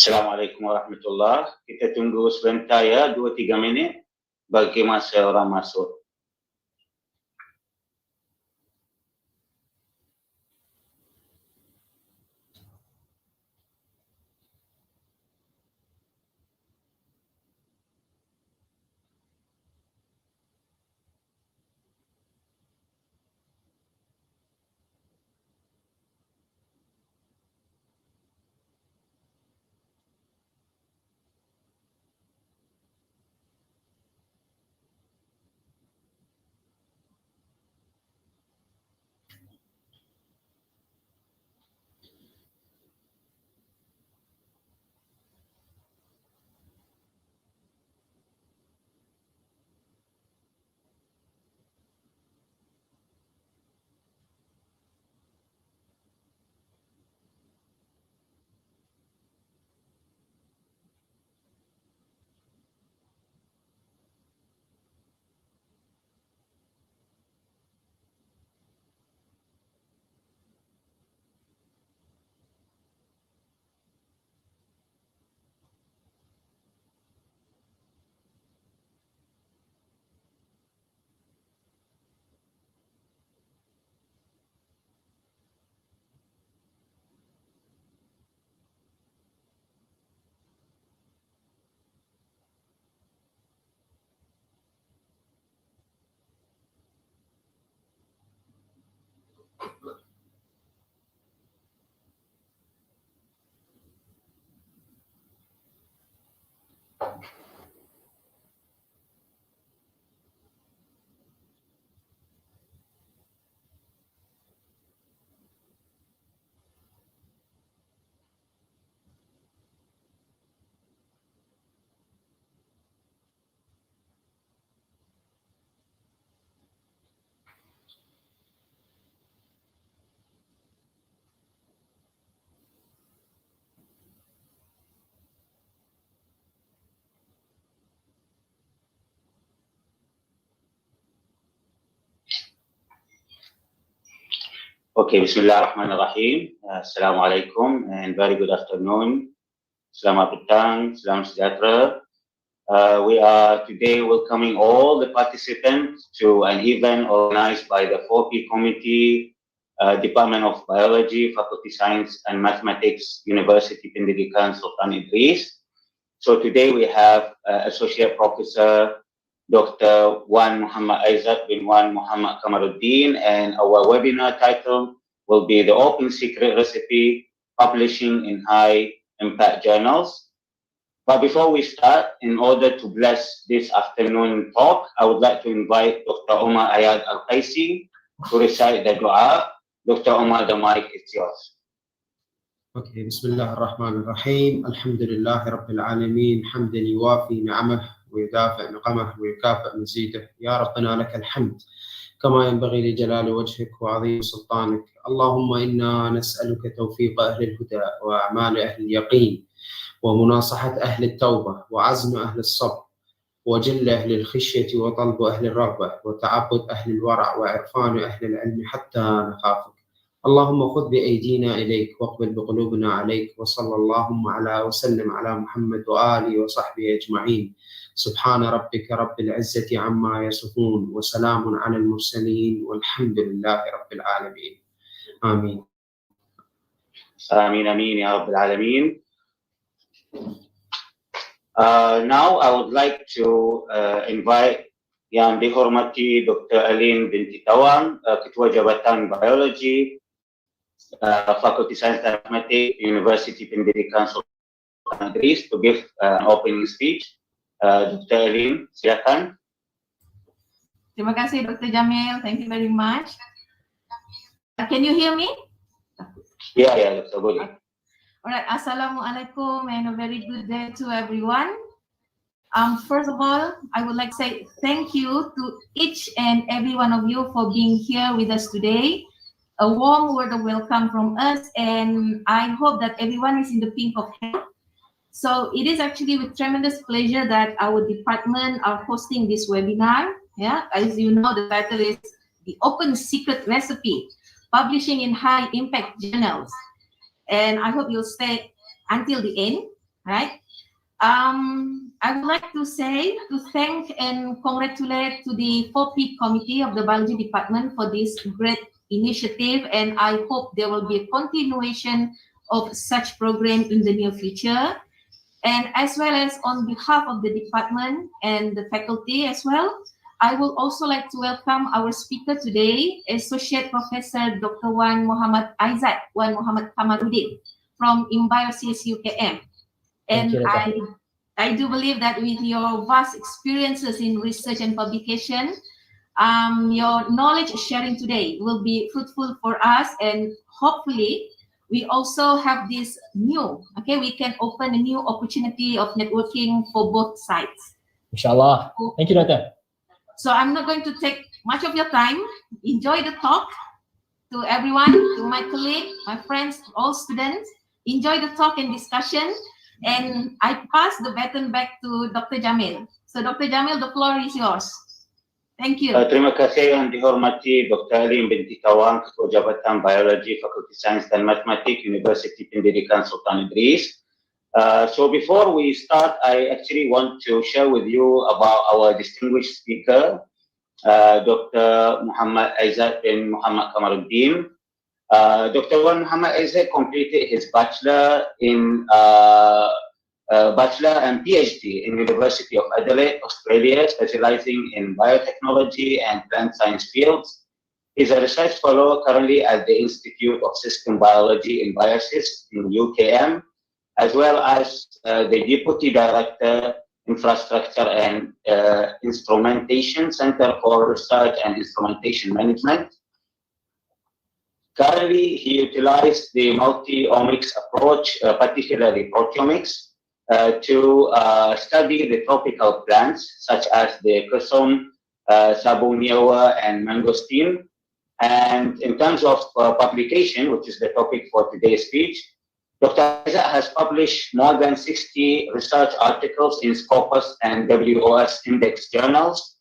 Assalamualaikum warahmatullahi. Kita tunggu sebentar ya, 2-3 minit bagi masa orang masuk. Okay, Bismillahirrahmanirrahim. Assalamualaikum and very good afternoon. Selamat petang, salam sejahtera. We are today welcoming all the participants to an event organized by the 4P Committee, Department of Biology, Faculty Science and Mathematics, University Pendidikan Sultan Idris. So today we have Associate Professor Dr. Wan Muhammad Aizat bin Wan Muhammad Kamaruddin, and our webinar title will be The Open Secret Recipe, Publishing in High Impact Journals. But before we start, in order to bless this afternoon talk, I would like to invite Dr. Omar Ayad Al-Qaisi to recite the dua. Dr. Omar, the mic is yours. Okay, Bismillah ar-Rahman ar-Rahim. Alhamdulillahi Rabbil Alameen. Hamdan yuwafi ni'amah ويدافع نقمه ويكافئ مزيده يا ربنا لك الحمد كما ينبغي لجلال وجهك وعظيم سلطانك. اللهم إنا نسألك توفيق أهل الهدى وأعمال أهل اليقين ومناصحة أهل التوبة وعزم أهل الصبر وجل أهل الخشية وطلب أهل الرغبة وتعبد أهل الورع وعرفان أهل العلم حتى نخافك. اللهم خذ بأيدينا إليك واقبل بقلوبنا عليك، وصلى اللهم على وسلم على محمد وآله وصحبه أجمعين. سبحان ربك رب العزة عما يصفون، وسلام على المرسلين، والحمد لله رب العالمين. آمين. Ameen, Ameen, Ya Rabbil Alameen. Now I would like to invite Yang dihormati Dr. Alin binti Tawang, Ketua Jabatan Biologi, Fakulti Sains dan Matematik, Universiti Pendidikan Sultan Idris, to give an opening speech. Dr. Alin, silakan. Terima kasih Dr. Jameel. Thank you very much. Can you hear me? Ya, Dr. Boleh. Alright, Assalamualaikum and a very good day to everyone. First of all, I would like to say thank you to each and every one of you for being here with us today. A warm word of welcome from us, and I hope that everyone is in the pink of health. So it is actually with tremendous pleasure that our department are hosting this webinar. Yeah, as you know, the title is The Open Secret Recipe, publishing in high impact journals. And I hope you'll stay until the end, right? I would like to thank and congratulate to the 4P committee of the biology department for this great initiative, and I hope there will be a continuation of such program in the near future. And as well as on behalf of the department and the faculty as well, I would also like to welcome our speaker today, Associate Professor Dr. Wan Muhammad Aizat, Wan Muhammad Kamaruddin from Imbiosis UKM. And I do believe that with your vast experiences in research and publication, your knowledge sharing today will be fruitful for us, and hopefully we also have this new, we can open a new opportunity of networking for both sides. Inshallah. Thank you, Doctor. So I'm not going to take much of your time. Enjoy the talk. To everyone, to my colleague, my friends, all students, enjoy the talk and discussion. And I pass the baton back to Dr. Jameel. So Dr. Jameel, the floor is yours. Thank you. Terima kasih yang dihormati Dr. Alin binti Tawang, Ketua Jabatan Biologi, Fakulti Sains dan Matematik, Universiti Pendidikan Sultan Idris. So before we start, I actually want to share with you about our distinguished speaker, Dr. Muhammad Aizat bin Muhammad Kamaruddin. Dr. Wan Muhammad Aizat completed his bachelor and PhD in University of Adelaide, Australia, specializing in biotechnology and plant science fields. He's a research fellow currently at the Institute of System Biology in Biosis in UKM, as well as the Deputy Director, Infrastructure and Instrumentation, Center for Research and Instrumentation Management. Currently, he utilized the multi-omics approach, particularly proteomics, to study the tropical plants such as the kusum, sabunyawa, and mangosteen. And in terms of publication, which is the topic for today's speech, Dr. Aizat has published more than 60 research articles in Scopus and WOS index journals,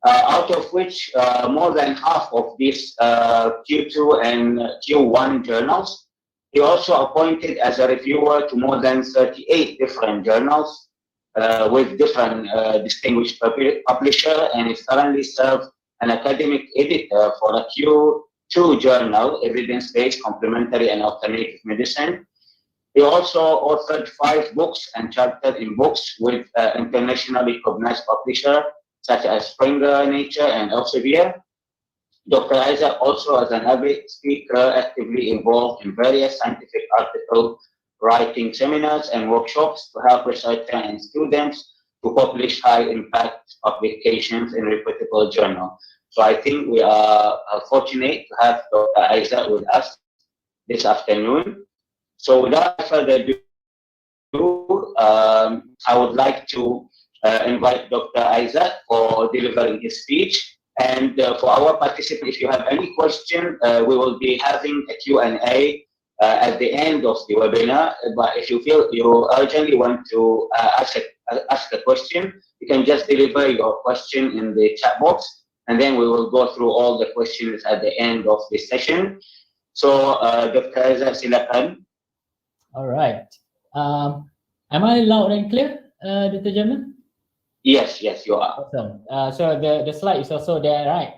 out of which more than half of these Q2 and Q1 journals. He also appointed as a reviewer to more than 38 different journals with different distinguished publisher, and is currently served an academic editor for a Q2 journal, Evidence-Based Complementary and Alternative Medicine. He also authored 5 books and chaptered in books with internationally recognized publishers such as Springer, Nature, and Elsevier. Dr. Aizat also, as an avid speaker, actively involved in various scientific article writing seminars and workshops to help researchers and students to publish high-impact publications in reputable journals. So I think we are fortunate to have Dr. Aizat with us this afternoon. So without further ado, I would like to invite Dr. Aizat for delivering his speech. And for our participants, if you have any question, we will be having a Q&A at the end of the webinar. But if you feel you urgently want to ask a question, you can just deliver your question in the chat box, and then we will go through all the questions at the end of the session. So, Dr. Aizat, silakan. All right. Am I loud and clear, Dr. Jameel? Yes, yes, you are. Awesome. So the slide is also there, right?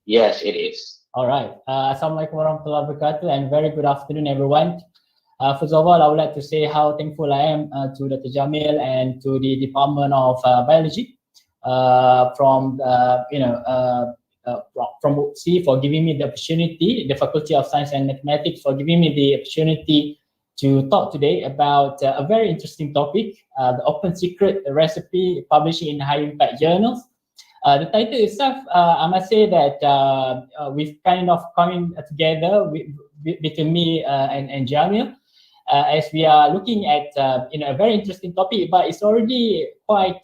Yes, it is. All right. Assalamualaikum warahmatullahi wabarakatuh, and very good afternoon, everyone. First of all, I would like to say how thankful I am to Dr. Jameel and to the Department of Biology from UPSI for giving me the opportunity, the Faculty of Science and Mathematics for giving me the opportunity to talk today about a very interesting topic, the open secret recipe publishing in high impact journals. The title itself, I must say that we've kind of coming together between me and Jameel, as we are looking at a very interesting topic, but it's already quite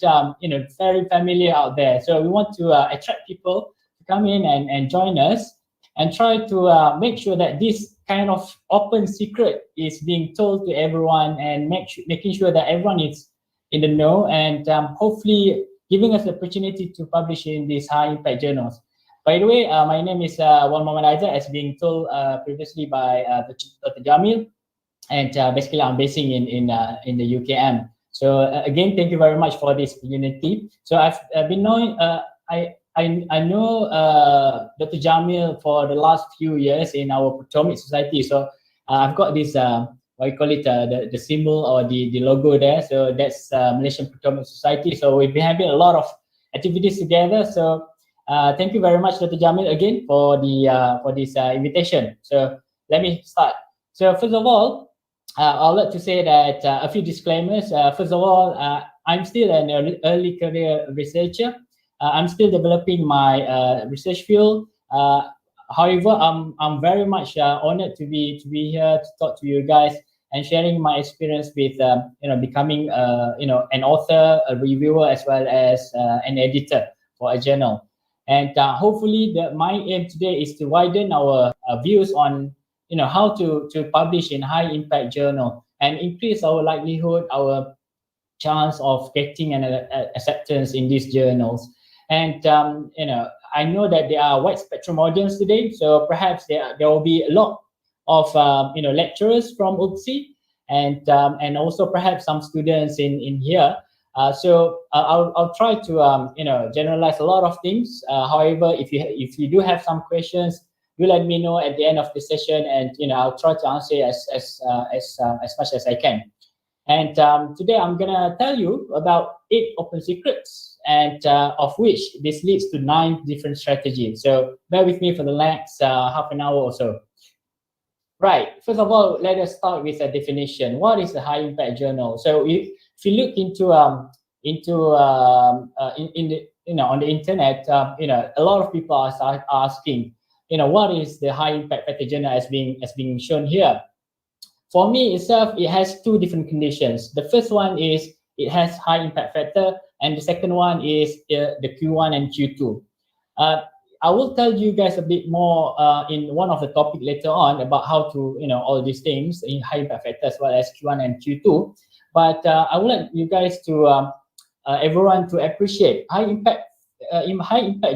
very familiar out there. So we want to attract people to come in and join us and try to make sure that this kind of open secret is being told to everyone, and making sure that everyone is in the know, and hopefully giving us the opportunity to publish in these high impact journals. By the way, my name is Mohd Aizat, as being told previously by Dr. Jameel, and basically I'm basing in the UKM. So again, thank you very much for this opportunity. So I've been knowing, I know Dr. Jameel for the last few years in our Proteomics Society. So I've got this what you call it, the symbol or the logo there. So that's Malaysian Proteomics Society. So we've been having a lot of activities together. So thank you very much, Dr. Jameel, again for this invitation. So let me start. So first of all, I'd like to say that a few disclaimers. First of all, I'm still an early career researcher. I'm still developing my research field. However, I'm very much honored to be here to talk to you guys and sharing my experience with becoming an author, a reviewer, as well as an editor for a journal. And hopefully, my aim today is to widen our views on how to publish in high impact journal and increase our likelihood, our chance of getting an acceptance in these journals. And I know that there are wide spectrum audience today, so perhaps there will be a lot of lecturers from UPSI, and also perhaps some students in here. So I'll try to generalize a lot of things. However, if you do have some questions, do let me know at the end of the session, and I'll try to answer as much as I can. And today I'm gonna tell you about 8 open secrets, and of which this leads to 9 different strategies. So bear with me for the next half an hour or so. Right. First of all, let us start with a definition. What is a high impact journal? So if you look into on the internet, a lot of people are asking, what is the high impact factor journal as being shown here? For me itself, it has 2 different conditions. The first one is it has high impact factor, and the second one is the Q1 and Q2. I will tell you guys a bit more in one of the topic later on about how to all these things in high impact factor as well as Q1 and Q2. But I would like you guys to everyone to appreciate high impact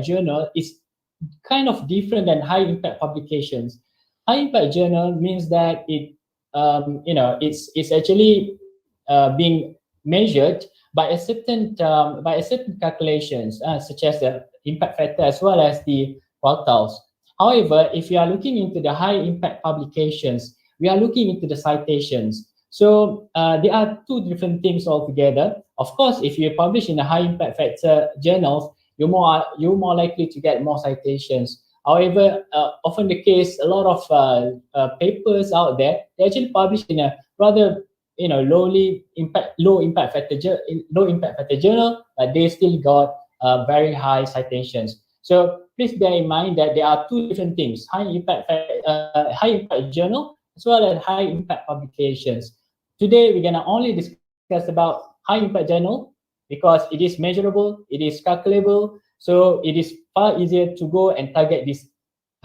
journal is kind of different than high impact publications. High impact journal means that it's actually being measured by a certain calculations such as the impact factor as well as the quartiles. However, if you are looking into the high impact publications, we are looking into the citations. So there are 2 different things altogether. Of course, if you publish in the high impact factor journals, you're more likely to get more citations. However, often the case, a lot of papers out there, they actually publish in a rather low impact factor journal, but they still got very high citations. So please bear in mind that there are 2 different things: high impact journal as well as high impact publications. Today we're gonna only discuss about high impact journal because it is measurable, it is calculable, so it is far easier to go and target these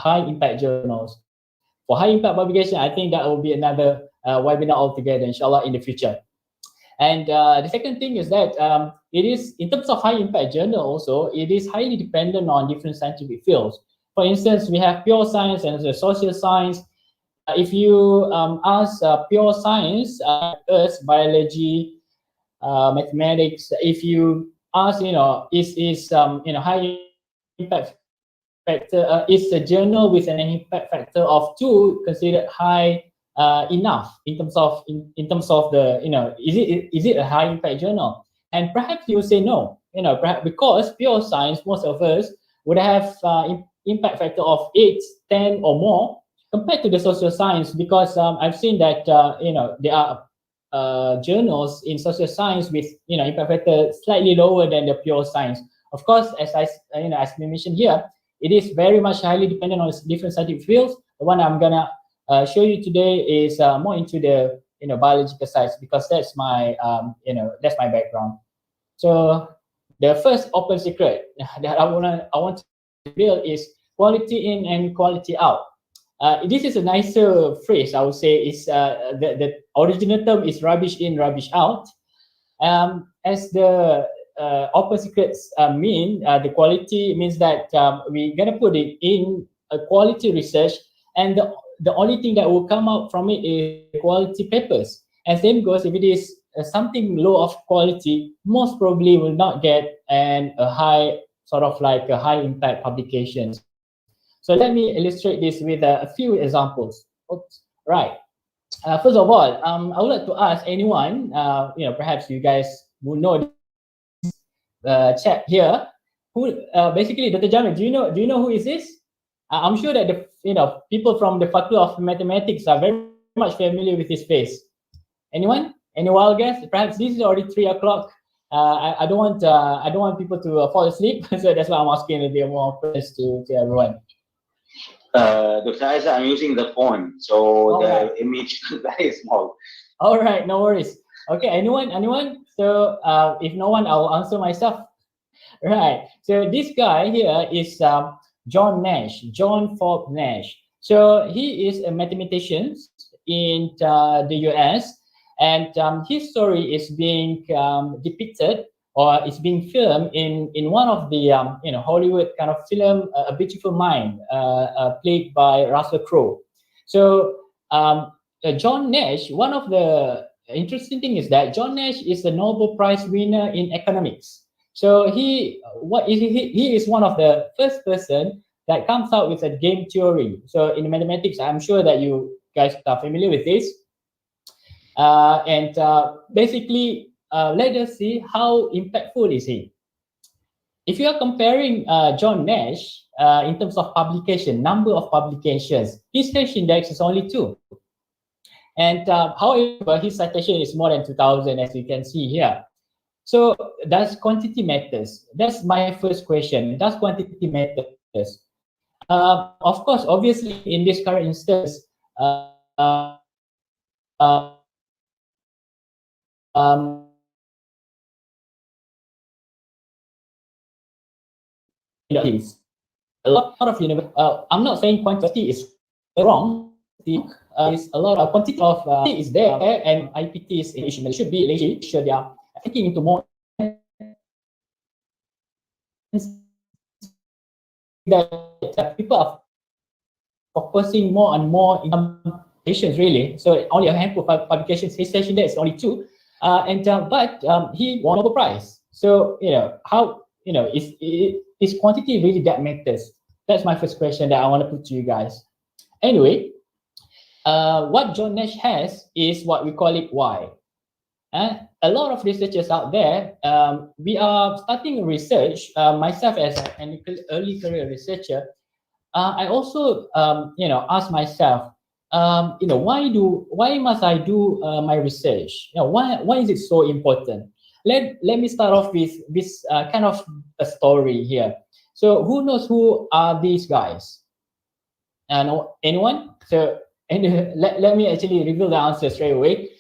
high impact journals. For high impact publication, I think that will be another webinar altogether, inshallah, in the future. And the second thing is that it is, in terms of high impact journal also, it is highly dependent on different scientific fields. For instance, we have pure science and social science, if you ask pure science, earth, biology, mathematics, if you ask, is high impact factor, is a journal with an impact factor of 2 considered high enough in terms of the, is it a high impact journal? And perhaps you say no, perhaps because pure science, most of us would have impact factor of 8, 10 or more compared to the social science, because I've seen that there are journals in social science with impact factor slightly lower than the pure science. Of course, as we mentioned here, it is very much highly dependent on different scientific fields. The one I'm gonna show you today is more into the biological science, because that's my that's my background. So the first open secret that I want to build is quality in and quality out. This is a nicer phrase, I would say. Is the original term is rubbish in, rubbish out. As the open secrets mean, the quality means that we're gonna put it in a quality research, and the only thing that will come out from it is quality papers. And same goes if it is something low of quality, most probably will not get a high high impact publications. So let me illustrate this with a few examples. Oops. Right. First of all, I would like to ask anyone, perhaps you guys will know chat here, who basically, Dr. Jameel, do you know who is this? I'm sure that the people from the Faculty of Mathematics are very much familiar with his face. Anyone? Any wild guess? Perhaps this is already 3 o'clock. I don't want people to fall asleep, so that's why I'm asking a bit more questions to everyone. Dr. Aizat, I'm using the phone, so the image is very small. All right, no worries. Okay, anyone? So if no one, I'll answer myself. Right. So this guy here is John Nash, John Forbes Nash. So he is a mathematician in the US, and his story is being depicted, or it's being filmed in one of the Hollywood kind of film, A Beautiful Mind, played by Russell Crowe. So John Nash, one of the interesting thing is that John Nash is a Nobel Prize winner in economics. So he is one of the first person that comes out with a game theory. So in mathematics, I'm sure that you guys are familiar with this. Basically, let us see how impactful is he. If you are comparing John Nash in terms of publication, number of publications, his citation index is only 2. And however, his citation is more than 2,000, as you can see here. So does quantity matters? That's my first question. Does quantity matters? Of course, obviously, in this current instance, a lot of university. I'm not saying quantity is wrong. Is a lot of quantity of is there, and IPT is it should be sure they are thinking into more that people are focusing more and more in patients really. So only a handful of publications. His session there is only 2, but he won Nobel Prize. So how is quantity really that matters? That's my first question that I want to put to you guys. Anyway, what John Nash has is what we call it why. A lot of researchers out there, we are starting research. Myself as an early career researcher, I also ask myself, why must I do my research? Why is it so important? Let me start off with this kind of a story here. So who knows who are these guys? Anyone? So let me actually reveal the answer straight away.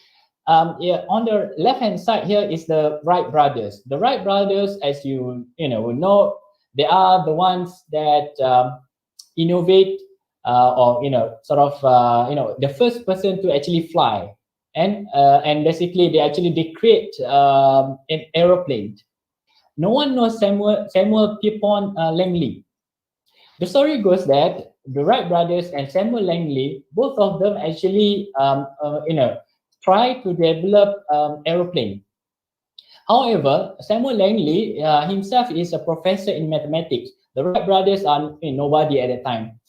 On the left-hand side here is the Wright brothers. The Wright brothers, as you know, they are the ones that innovate the first person to actually fly, and basically they create an aeroplane. No one knows Samuel Pierpont Langley. The story goes that the Wright brothers and Samuel Langley, both of them actually, try to develop aeroplane. However, Samuel Langley himself is a professor in mathematics. The Wright brothers are nobody at that time.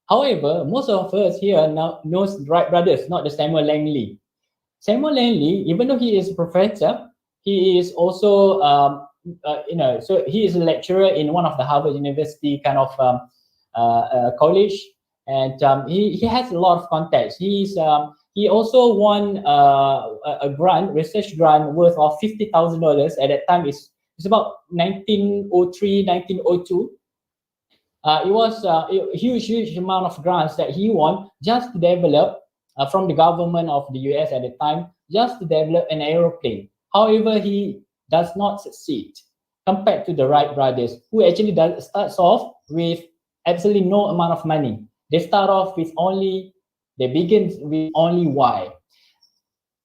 However, most of us here now knows the Wright brothers, not the Samuel Langley. Samuel Langley, even though he is a professor, he is also, so he is a lecturer in one of the Harvard University kind of college, and he has a lot of contacts. He also won a grant, research grant worth of $50,000 at that time. It's about 1903, 1902. It was a huge amount of grants that he won just to develop from the government of the US at the time, just to develop an aeroplane. However, he does not succeed compared to the Wright brothers, who actually starts off with absolutely no amount of money. They start off with they begin with only Y.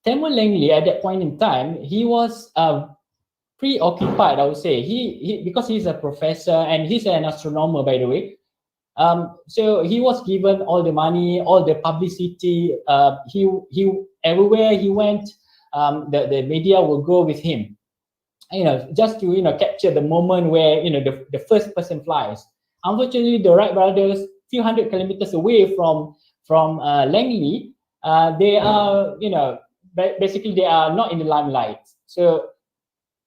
Samuel Langley at that point in time, he was preoccupied, I would say. He because he's a professor and he's an astronomer, by the way. So he was given all the money, all the publicity. He everywhere he went, the media will go with him. Just to capture the moment where the first person flies. Unfortunately, the Wright brothers, few hundred kilometers away from Langley, they are basically they are not in the limelight. So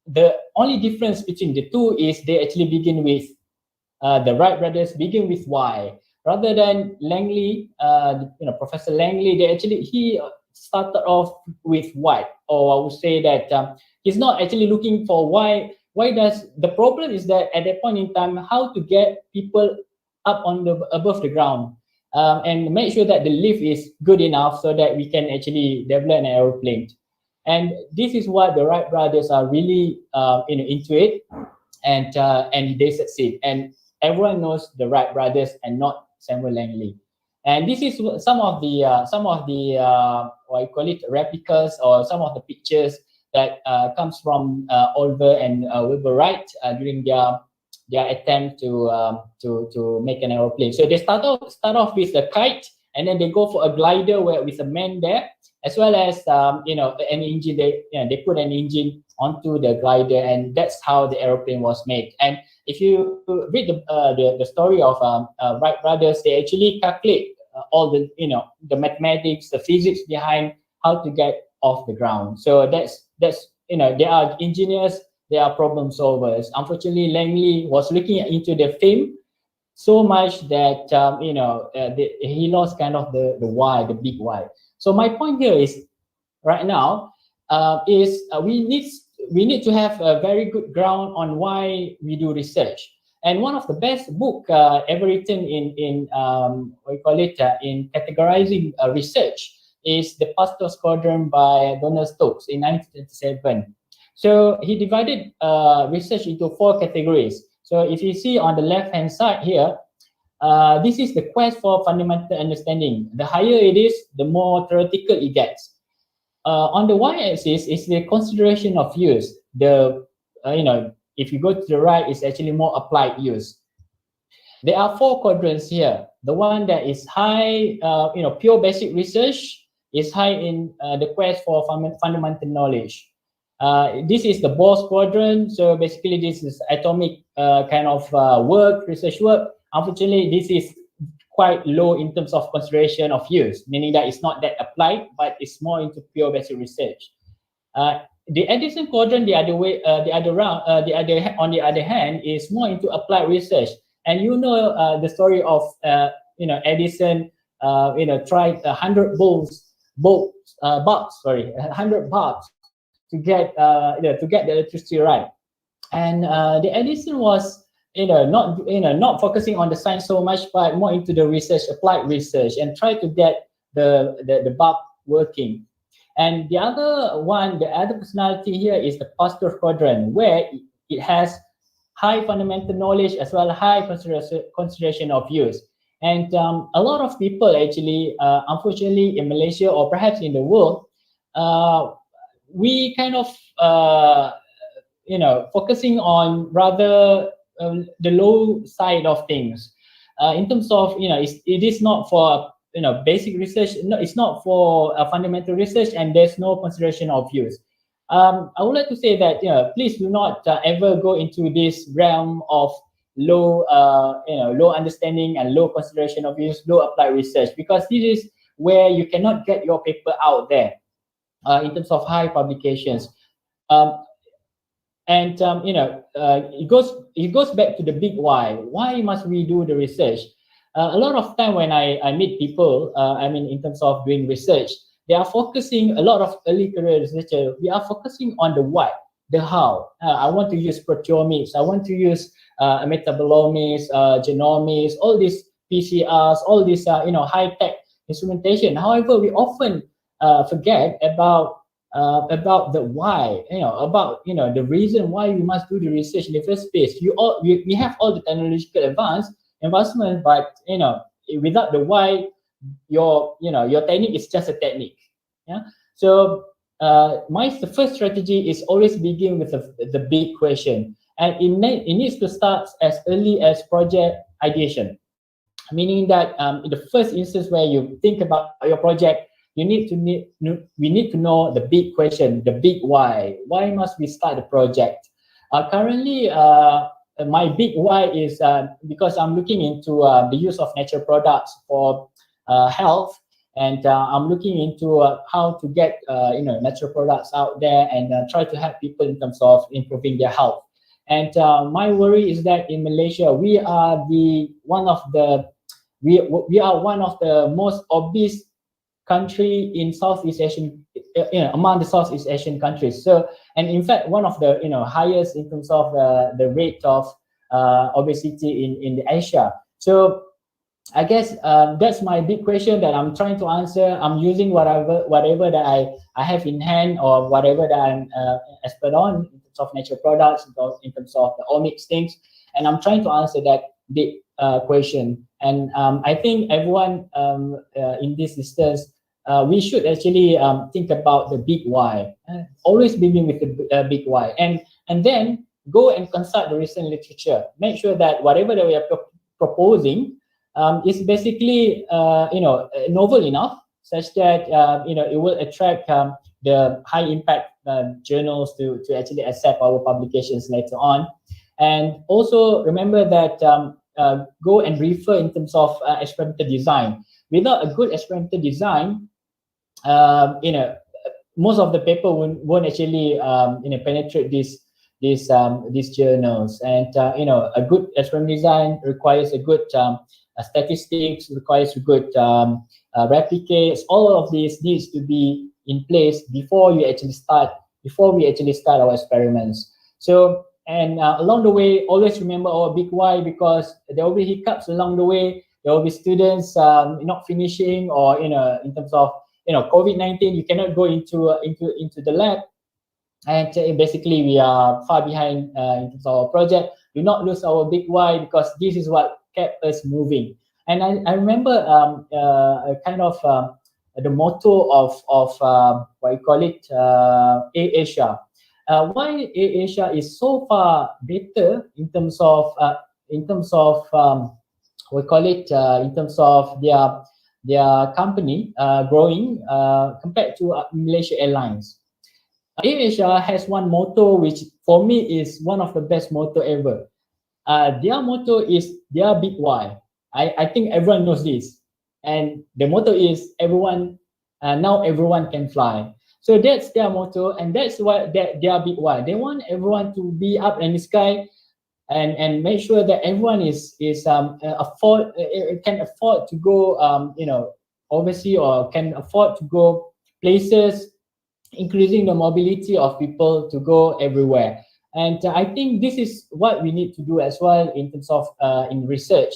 the only difference between the two is they actually begin with the Wright brothers begin with Y, rather than Langley. Professor Langley, he started off with Y, or I would say that he's not actually looking for why. The problem is that at that point in time, how to get people up above the ground and make sure that the lift is good enough so that we can actually develop an aeroplane. And this is what the Wright brothers are really into it, and they succeed. And everyone knows the Wright brothers and not Samuel Langley. And this is some of the what you call it, replicas, or some of the pictures that comes from Oliver and Wilbur Wright during their attempt to make an aeroplane. So they start off with a kite, and then they go for a glider with a man there, as well as an engine. They put an engine onto the glider, and that's how the aeroplane was made. And if you read the story of Wright brothers, they actually calculate all the mathematics, the physics behind how to get off the ground. So that's they are engineers, they are problem solvers. Unfortunately, Langley was looking into the fame so much that he lost kind of the why, the big why. So my point here is right now is we need to have a very good ground on why we do research. And one of the best book ever written in in categorizing research is The Pasteur Squadron by Donald Stokes in 1927. So he divided research into 4 categories. So if you see on the left-hand side here, this is the quest for fundamental understanding. The higher it is, the more theoretical it gets. On the y-axis is the consideration of use. If you go to the right, it's actually more applied use. There are 4 quadrants here. The one that is high, pure basic research is high in the quest for fundamental knowledge. This is the Bohr quadrant. So basically, this is atomic kind of research work. Unfortunately, this is quite low in terms of consideration of use, meaning that it's not that applied, but it's more into pure basic research. The Edison quadrant, on the other hand, is more into applied research. And the story of Edison, tried 100 bulbs to get the electricity right. And the Edison was not focusing on the science so much, but more into the research, applied research, and try to get the bulb working. And the other personality here is the Pasteur quadrant, where it has high fundamental knowledge as well as high consideration of use. And a lot of people actually, unfortunately, in Malaysia or perhaps in the world, we kind of focusing on rather the low side of things. in terms of, it is not for, basic research. No, it's not for fundamental research, and there's no consideration of use. I would like to say that, please do not ever go into this realm of low understanding and low consideration of use, low applied research, because this is where you cannot get your paper out there in terms of high publications. It goes back to the big why. Why must we do the research? A lot of time when I meet people, in terms of doing research, they are focusing, a lot of early career researchers, we are focusing on the what, the how. I want to use proteomics, I want to use metabolomics, genomics, all these PCRs, all these high-tech instrumentation. However, we often forget about the why, about the reason why we must do the research in the first place. We have all the technological advancement, but without the why, your technique is just a technique. Yeah. So the first strategy is always begin with the big question, and it needs to start as early as project ideation, meaning that in the first instance where you think about your project, we need to know the big question, the big why. Why must we start the project? Currently, my big why is because I'm looking into the use of natural products for health, and I'm looking into how to get natural products out there and try to help people in terms of improving their health. And my worry is that in Malaysia, we are one of the most obese country in Southeast Asian, among the Southeast Asian countries. So, and in fact, one of the highest in terms of the rate of obesity in Asia. So, I guess that's my big question that I'm trying to answer. I'm using whatever that I have in hand, or whatever that I'm expert on in terms of natural products, in terms of the omics things, and I'm trying to answer that big question. And I think everyone in this instance, we should actually think about the big why. Always begin with the big why, and then go and consult the recent literature. Make sure that whatever that we are proposing is basically novel enough, such that it will attract the high impact journals to actually accept our publications later on. And also remember that go and refer in terms of experimental design. Without a good experimental design, most of the paper won't actually penetrate these journals. And a good experimental design requires a good statistics, requires a good replicates. All of these needs to be in place before we actually start our experiments. So, and along the way, always remember our big why, because there will be hiccups along the way. There will be students not finishing, or in terms of COVID-19, you cannot go into the lab, and basically we are far behind in terms of our project. Do not lose our big why, because this is what kept us moving. And I remember kind of the motto of what you call it, Asia. Why Asia is so far better in terms of we call it in terms of their company growing compared to Malaysia Airlines. AirAsia has one motto which for me is one of the best motto ever. Their motto is their big why. I think everyone knows this, and the motto is now everyone can fly. So that's their motto, and that's what their big why. They want everyone to be up in the sky, and make sure that everyone can afford to go overseas, or can afford to go places, increasing the mobility of people to go everywhere. And I think this is what we need to do as well in terms of in research.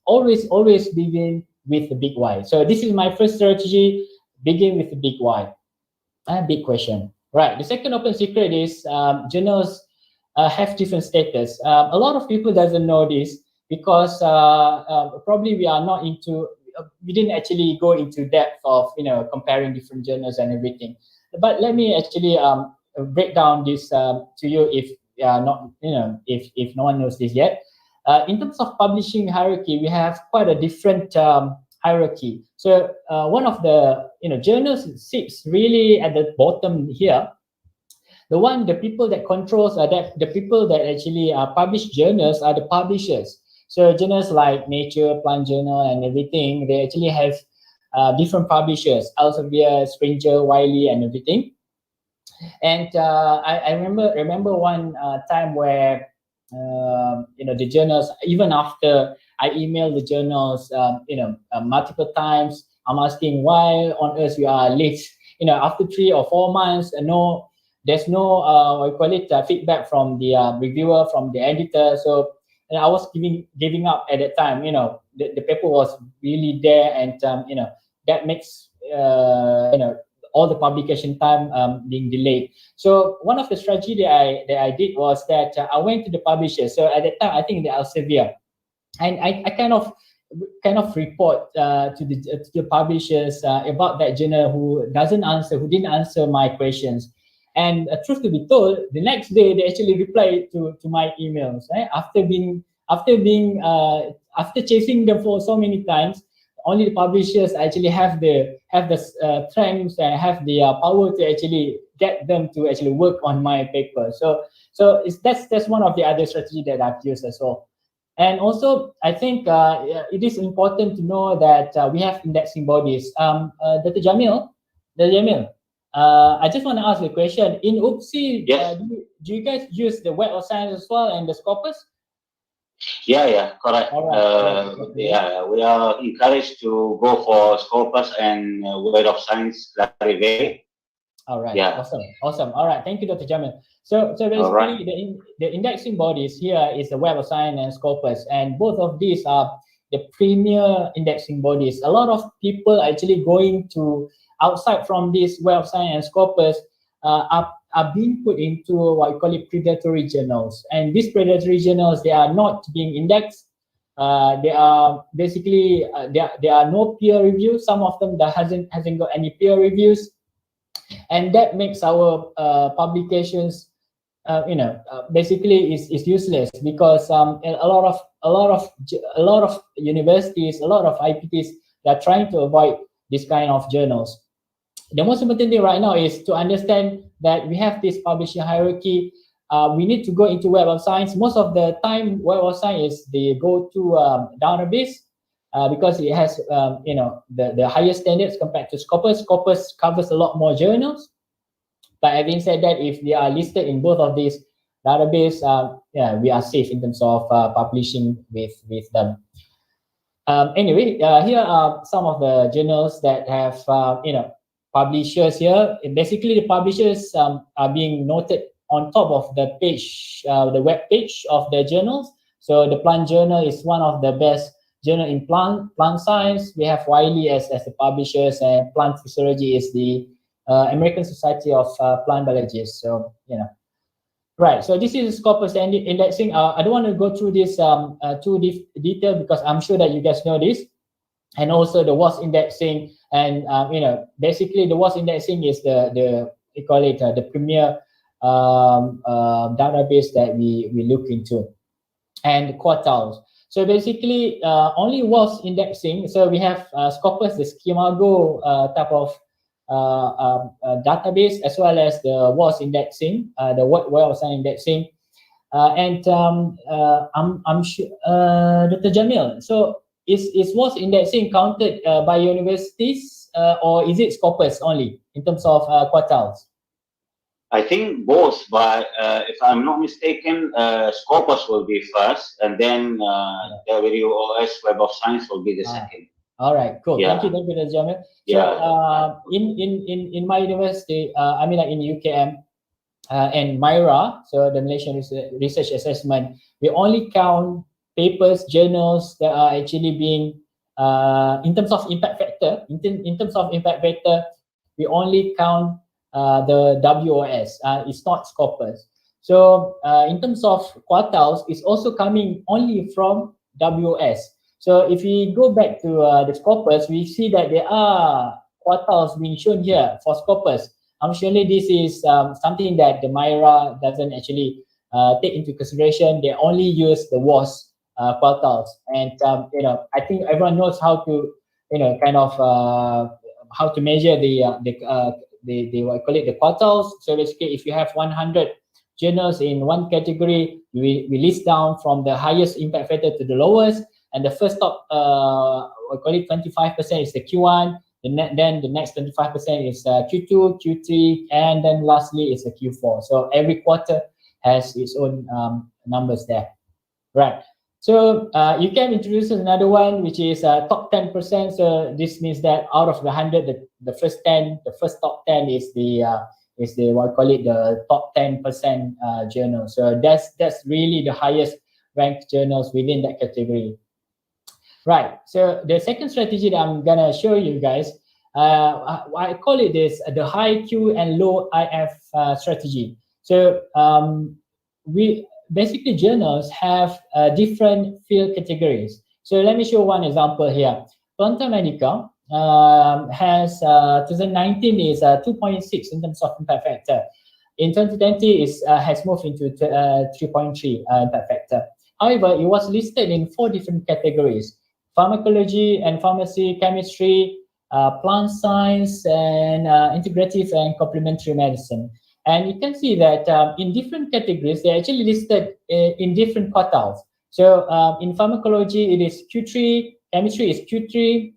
Always begin with the big why. So this is my first strategy: begin with the big why. Big question. Right. The second open secret is journals have different status. A lot of people doesn't know this, because probably we didn't actually go into depth of comparing different journals and everything. But let me actually break down this to you if if no one knows this yet. In terms of publishing hierarchy, we have quite a different hierarchy. So one of the journals sits really at the bottom here. The people that controls the people that actually publish journals are the publishers. So journals like Nature, Plant Journal, and everything, they actually have different publishers: Elsevier, Springer, Wiley, and everything. And I remember one time where the journals, even after I emailed the journals multiple times, I'm asking why on earth you are late. After 3 or 4 months, there's no feedback from the reviewer, from the editor. So I was giving up at that time. The paper was really there, and that makes all the publication time being delayed. So one of the strategy that I did was that I went to the publisher. So at that time, I think the Elsevier, and I kind of report to the publishers about that journal who didn't answer my questions. And truth to be told, the next day they actually replied to my emails. Right? After chasing them for so many times, only the publishers actually have the strength and have the power to actually get them to actually work on my paper. So that's one of the other strategy that I've used as well. And also, I think it is important to know that we have indexing bodies. Dr. Jameel, I just want to ask a question. In UPSI, Yes. Do you guys use the Web of Science as well and the Scopus? Yeah, correct. All right. Okay. Yeah, we are encouraged to go for Scopus and Word of Science Clarivate. All right. Yeah. Awesome. All right. Thank you, Dr. Jameel. So basically, right. the indexing bodies here is the Web of Science and Scopus, and both of these are the premier indexing bodies. A lot of people actually going to outside from this Web of Science and Scopus are being put into what we call it predatory journals, and these predatory journals, they are not being indexed. They are basically there are no peer reviews. Some of them that hasn't got any peer reviews, and that makes our publications basically is useless, because a lot of universities, a lot of IPTs, they're trying to avoid this kind of journals. The most important thing right now is to understand that we have this publishing hierarchy. We need to go into Web of Science. Most of the time, Web of Science is the go-to database because it has the highest standards compared to Scopus. Scopus covers a lot more journals. But having said that, if they are listed in both of these database, we are safe in terms of publishing with them. Anyway, here are some of the journals that have publishers here. Basically, the publishers are being noted on top of the page, the web page of the journals. So the Plant Journal is one of the best journal in plant science. We have Wiley as the publishers, and Plant Physiology is the American Society of Plant Biologists. So right. So this is Scopus indexing. I don't want to go through this too detail, because I'm sure that you guys know this. And also the WAS indexing, and basically the WAS indexing is the we call it the premier database that we look into, and quartiles. So basically only WAS indexing. So we have Scopus, the Schemago type of database, as well as the WAS indexing, the Web of Science indexing, and I'm sure Dr. Jameel. So is WAS indexing counted by universities, or is it Scopus only in terms of quartiles? I think both, but if I'm not mistaken, Scopus will be first, and then WOS Web of Science will be the second. All right, cool. Yeah. Thank you, Dr. Jameel. So Yeah. in my university, I mean, like in UKM and MIRA, so the Malaysian Research Assessment, we only count papers, journals that are actually being in terms of impact factor. In terms of impact factor, we only count the WOS. It's not Scopus. So in terms of quartiles, it's also coming only from WOS. So if we go back to the Scopus, we see that there are quartiles being shown here for Scopus. Surely this is something that the MIRA doesn't actually take into consideration. They only use the WAS quartiles. And I think everyone knows how to how to measure the what I call it, the quartiles. So basically, if you have 100 journals in one category, we list down from the highest impact factor to the lowest, and the first top we call it 25% is the Q1, then the next 25% is Q2, Q3, and then lastly is the Q4. So every quarter has its own numbers there, right? So you can introduce another one, which is top 10%. So this means that out of the 100, the first top 10 is the what I call it, the top 10% journal. So that's really the highest ranked journals within that category. Right. So the second strategy that I'm gonna show you guys, I call it the high Q and low IF strategy. So we basically, journals have different field categories. So let me show one example here. Planta Medica has 2019 is 2.6 in terms of impact factor. In 2020 has moved into 3.3 impact factor. However, it was listed in 4 different categories: pharmacology and pharmacy, chemistry, plant science, and integrative and complementary medicine. And you can see that in different categories, they're actually listed in different quartiles. So in pharmacology, it is Q3, chemistry is Q3,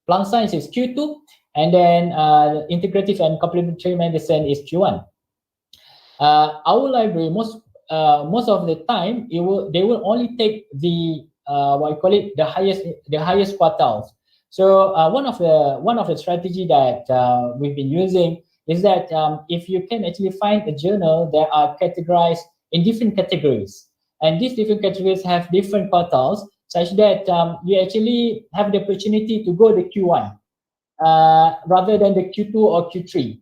plant science is Q2, and then integrative and complementary medicine is Q1. Our library, most of the time, they will only take the what I call it, the highest quartiles. So one of the strategy that we've been using is that if you can actually find a journal that are categorized in different categories, and these different categories have different quartiles, such that you actually have the opportunity to go to Q1 rather than the Q2 or Q3.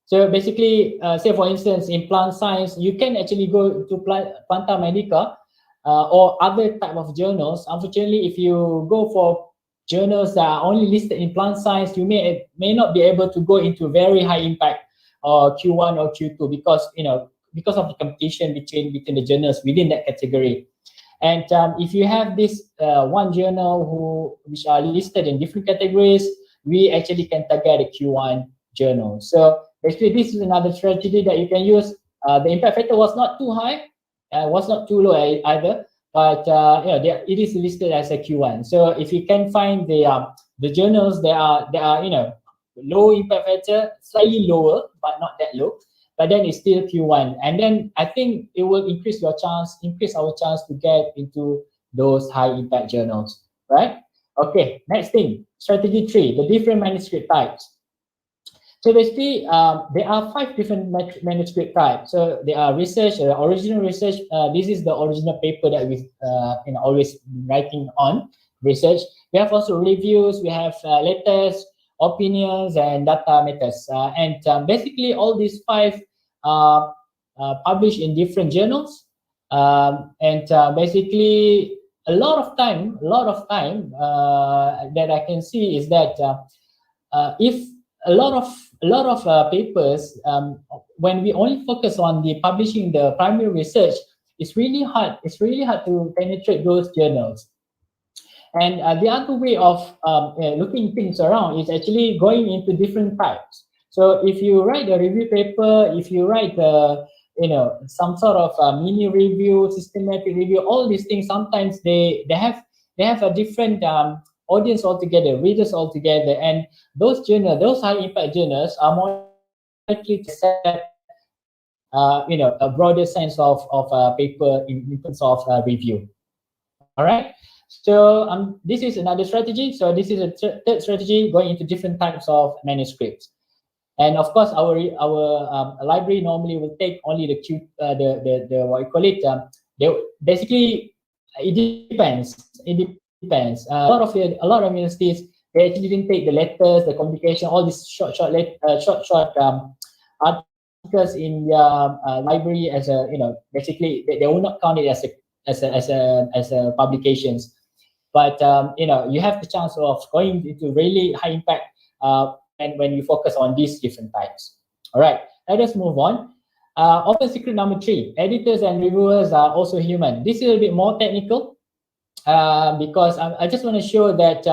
So basically, say for instance, in plant science, you can actually go to Planta Medica or other type of journals. Unfortunately, if you go for journals that are only listed in plant science, you may not be able to go into very high impact Q1 or Q2 because of the competition between the journals within that category. And if you have this one journal which are listed in different categories, we actually can target a Q1 journal. So basically, this is another strategy that you can use. The impact factor was not too high, was not too low either, but it is listed as a Q1. So if you can find the journals that are low impact factor, slightly lower but not that low, but then it's still Q1, and then I think it will increase our chance to get into those high impact journals, right? Okay, next thing, strategy 3, the different manuscript types. So basically, there are 5 different manuscript types. So there are research, original research. This is the original paper that we always writing on research. We have also reviews. We have letters, opinions, and data matters. And basically, all these 5 are published in different journals. And basically, a lot of time that I can see is that if a lot of papers, when we only focus on the publishing the primary research, it's really hard to penetrate those journals. And the other way of looking things around is actually going into different types. So if you write a review paper, if you write some sort of mini review, systematic review, all these things, sometimes they have a different audience altogether, readers altogether, and those high impact journals are more likely to set a broader sense of paper in terms of review. All right. So this is another strategy. So this is a third strategy, going into different types of manuscripts. And of course, our library normally will take only the what you call it. Basically, it depends. A lot of universities, they actually didn't take the letters, the communication, all these short articles in their library as a basically they will not count it as a publications. But you have the chance of going into really high impact and when you focus on these different types. All right, let us move on. Open secret number 3, editors and reviewers are also human. This is a bit more technical because I just want to show that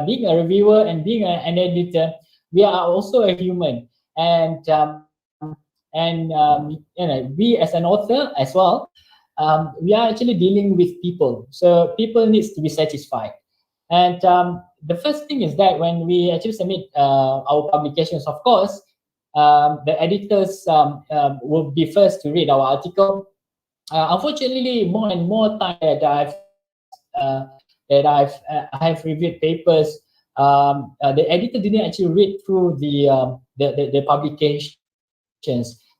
being a reviewer and being an editor, we are also a human, and we as an author as well, we are actually dealing with people. So people needs to be satisfied. And the first thing is that when we actually submit our publications, of course, the editors will be first to read our article. Unfortunately, more and more time that I've reviewed papers, the editor didn't actually read through the publications.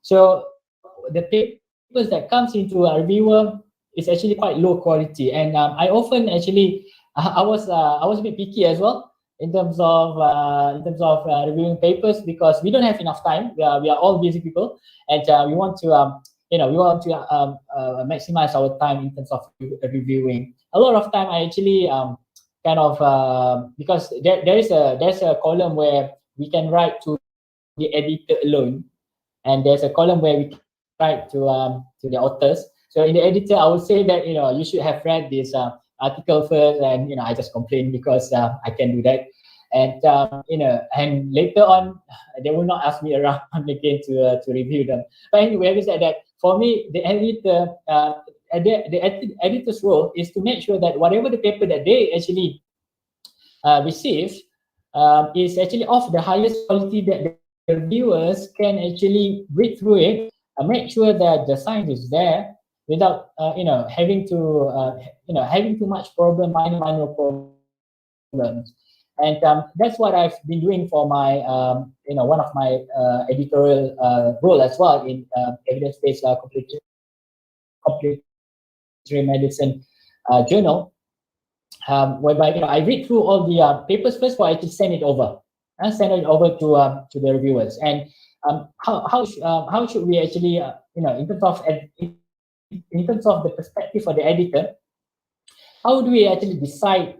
So the papers that comes into a reviewer is actually quite low quality, and I often actually I was a bit picky as well in terms of reviewing papers, because we don't have enough time. We are all busy people, and we want to maximize our time in terms of reviewing. A lot of time I actually because there's a column where we can write to the editor alone, and there's a column where we can write to the authors. So in the editor, I would say that you should have read this article first, and I just complain because I can do that, and and later on they will not ask me around again to review them. But anyway, having said that, for me, the editor, the editor's role is to make sure that whatever the paper that they actually receive is actually of the highest quality, that the reviewers can actually read through it and make sure that the science is there without having too much minor problems. And that's what I've been doing for my one of my editorial role as well in evidence-based complementary medicine journal, whereby I read through all the papers first before I actually send it over to the reviewers. And how should we actually in terms of the perspective of the editor, how do we actually decide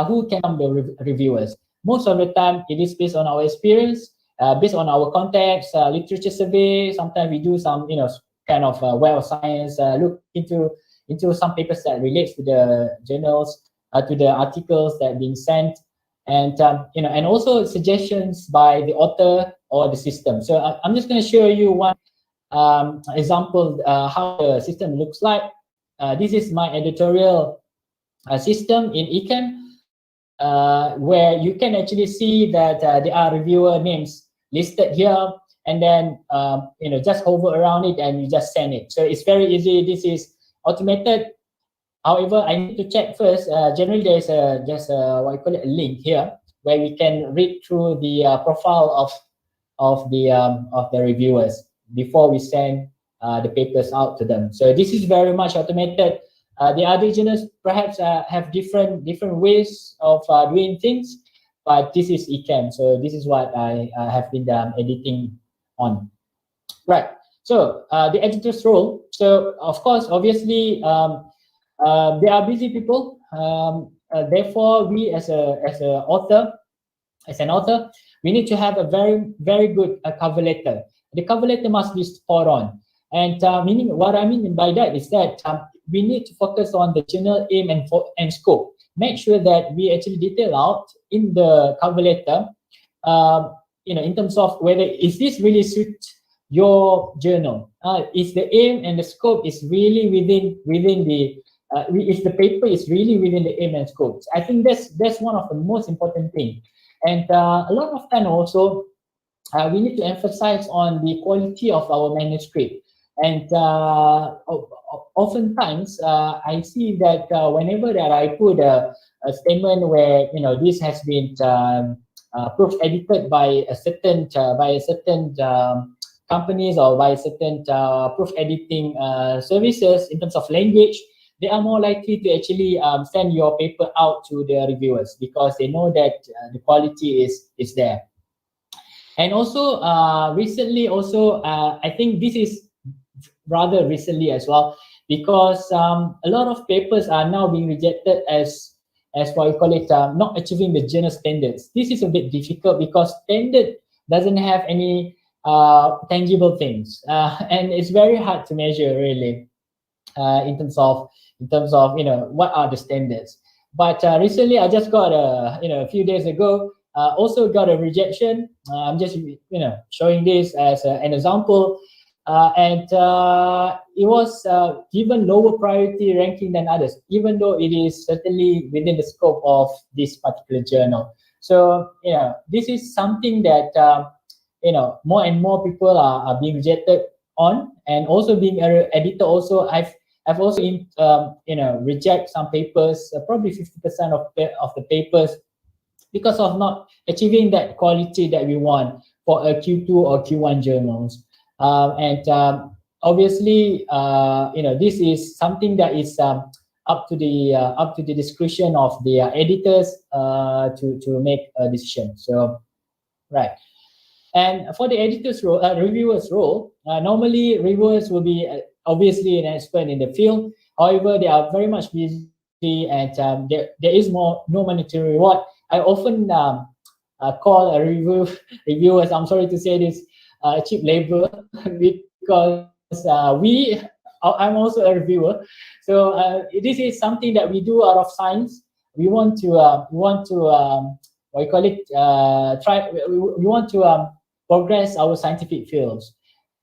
who can become the reviewers? Most of the time, it is based on our experience, based on our contacts, literature survey. Sometimes we do some, kind of web of science, look into some papers that relates to the journals, to the articles that are being sent, and and also suggestions by the author or the system. So I'm just going to show you one example how the system looks like. This is my editorial system in eChem, where you can actually see that there are reviewer names listed here, and then just hover around it and you just send it. So it's very easy. This is automated. However, I need to check first. Generally, there's just what I call it, a link here where we can read through the profile of the reviewers before we send the papers out to them. So this is very much automated. The other journals perhaps have different ways of doing things, but this is eChem. So this is what I have been editing on. Right. So the editor's role. So of course, obviously, they are busy people. Therefore, we as an author, we need to have a very good cover letter. The cover letter must be spot on. And what I mean by that is that we need to focus on the journal aim and scope. Make sure that we actually detail out in the cover letter, in terms of whether is this really suit your journal. Is the aim and the scope is really within the if the paper is really within the aim and scope. I think that's one of the most important things. And a lot of time also, we need to emphasize on the quality of our manuscript. And oftentimes, I see that whenever that I put a statement where this has been proof edited by a certain companies or by certain proof editing services in terms of language, they are more likely to actually send your paper out to the reviewers because they know that the quality is there. And also recently, I think this is rather recently as well, because a lot of papers are now being rejected as what we call it, not achieving the journal standards. This is a bit difficult because standard doesn't have any tangible things, and it's very hard to measure really in terms of what are the standards. But recently, I just got a few days ago, also got a rejection. I'm just showing this as an example, and it was given lower priority ranking than others, even though it is certainly within the scope of this particular journal. So this is something that more and more people are being rejected on, and also being an editor. Also, I've also reject some papers, probably 50% of the papers, because of not achieving that quality that we want for a Q2 or Q1 journals. Obviously, this is something that is up to the discretion of the editors to make a decision. So, right. And for the editor's role, reviewer's role, normally reviewers will be obviously an expert in the field. However, they are very much busy, and there is no monetary reward. I often call reviewers, I'm sorry to say this, cheap labor, because I'm also a reviewer. So this is something that we do out of science. We want to we want to progress our scientific fields.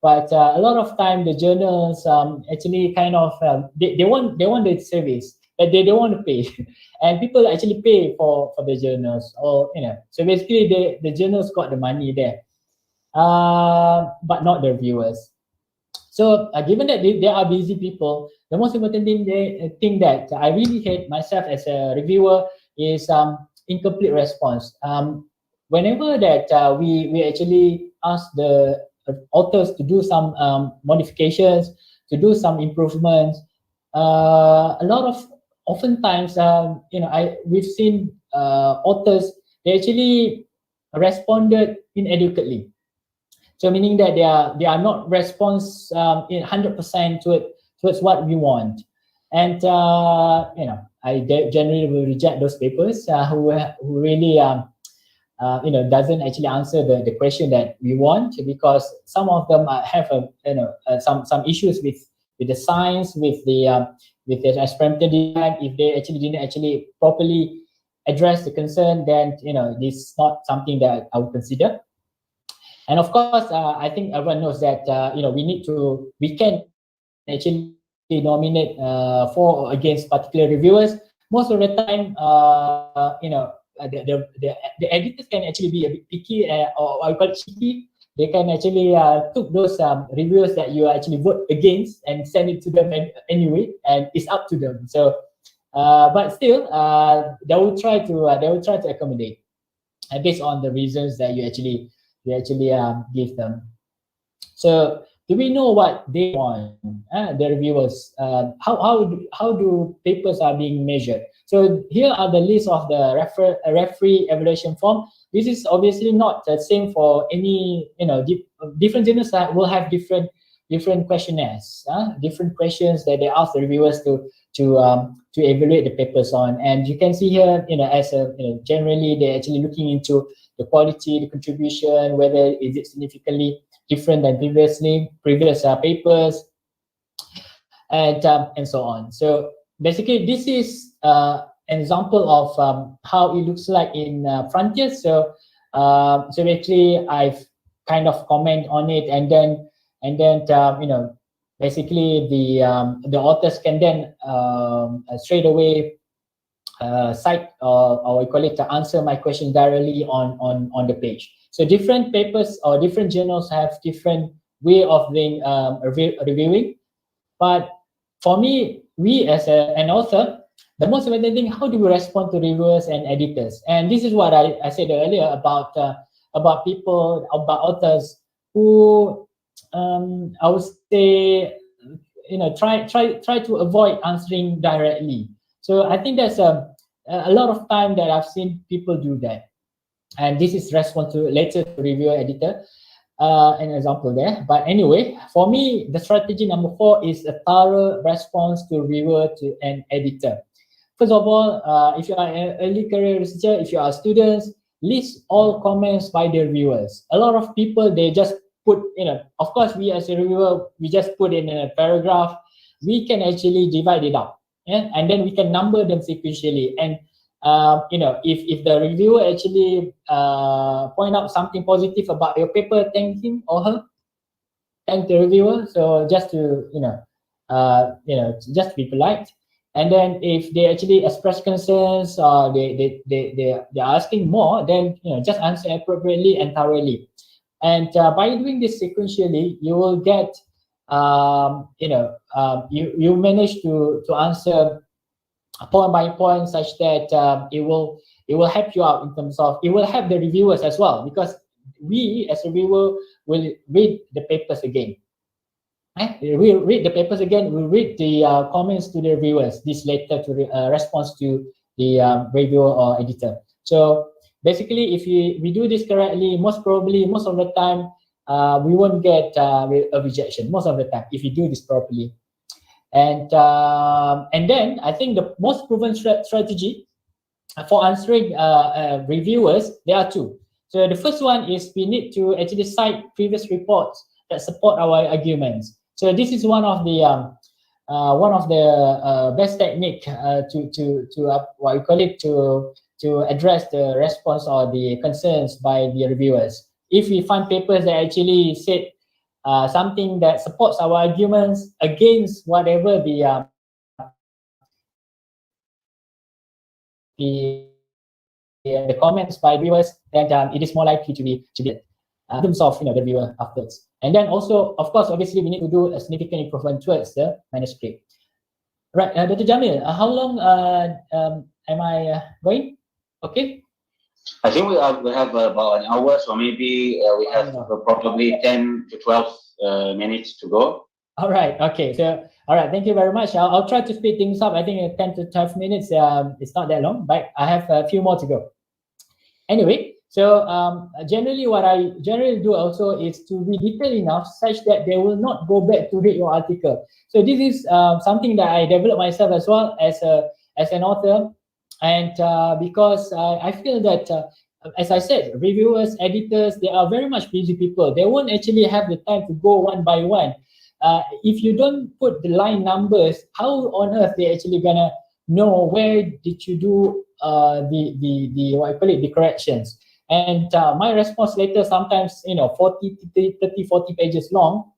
But a lot of time the journals actually kind of they want the service, but they don't want to pay, and people actually pay for the journals, or so basically the journals got the money there, but not the reviewers. So given that they are busy people, the most important thing that I really hate myself as a reviewer is incomplete response. Whenever that we actually ask the authors to do some modifications, to do some improvements, oftentimes we've seen authors, they actually responded inadequately. So meaning that they are not response in 100% towards what we want. And I generally will reject those papers who really doesn't actually answer the question that we want, because some of them have some issues with the science, with the experimental design. If they actually didn't properly address the concern, then this is not something that I would consider. And of course, I think everyone knows that we can actually nominate for or against particular reviewers. Most of the time, the editors can actually be a bit picky, or I call it cheeky. They can actually took those reviewers that you actually vote against and send it to them anyway, and it's up to them. So, but still, they will try to accommodate based on the reasons that you actually give them. So, do we know what they want? The reviewers. How do papers are being measured? So here are the list of the referee evaluation form. This is obviously not the same for any different journals will have different questionnaires, different questions that they ask the reviewers to evaluate the papers on. And you can see here, generally they're actually looking into the quality, the contribution, whether is it significantly different than previous papers, and so on. So basically, this is an example of how it looks like in Frontiers. So basically, I've kind of comment on it, and then basically the authors can then straight away cite or we call it to answer my question directly on the page. So different papers or different journals have different way of doing reviewing. But for me, we as an author, the most important thing, how do we respond to reviewers and editors? And this is what I said earlier about people, about authors who I would say try to avoid answering directly. So I think there's a lot of time that I've seen people do that. And this is response to later to reviewer editor, an example there. But anyway, for me, the strategy number 4 is a thorough response to reviewer to an editor. First of all, if you are an early career researcher, if you are students, list all comments by the reviewers. A lot of people, they just put, of course, we as a reviewer, we just put in a paragraph. We can actually divide it up, and then we can number them sequentially. And if the reviewer actually point out something positive about your paper, thank him or her, thank the reviewer. So just to just to be polite. And then if they actually express concerns or they're asking more, then just answer appropriately and thoroughly. And by doing this sequentially, you will get you manage to answer point by point, such that it will help you out in terms of, it will help the reviewers as well, because we as a reviewer will read the papers again. We read the papers again. We read the comments to the reviewers, this letter to response to the reviewer or editor. So basically, if we do this correctly, most of the time we won't get a rejection. Most of the time, if you do this properly. And then I think the most proven strategy for answering reviewers, there are two. So the first one is we need to actually cite previous reports that support our arguments. So this is one of the best technique to what we call it, to address the response or the concerns by the reviewers. If we find papers that actually said something that supports our arguments against whatever the comments by reviewers, then it is more likely to be in terms of the reviewer afterwards. And then also, of course, obviously, we need to do a significant improvement towards the manuscript. Right, Dr. Jameel, how long am I going? Okay. I think we have about an hour, so maybe we have probably 10 to 12 minutes to go. All right. Okay. So, all right. Thank you very much. I'll try to speed things up. I think 10 to 12 minutes. It's not that long, but I have a few more to go. Anyway, so generally, what I generally do also is to be detailed enough such that they will not go back to read your article. So this is something that I developed myself as well as an author, and because I feel that. As I said, reviewers, editors, they are very much busy people. They won't actually have the time to go one by one. If you don't put the line numbers, how on earth they actually gonna know where did you do the what I call it, the corrections? And my response letter sometimes 40 pages long,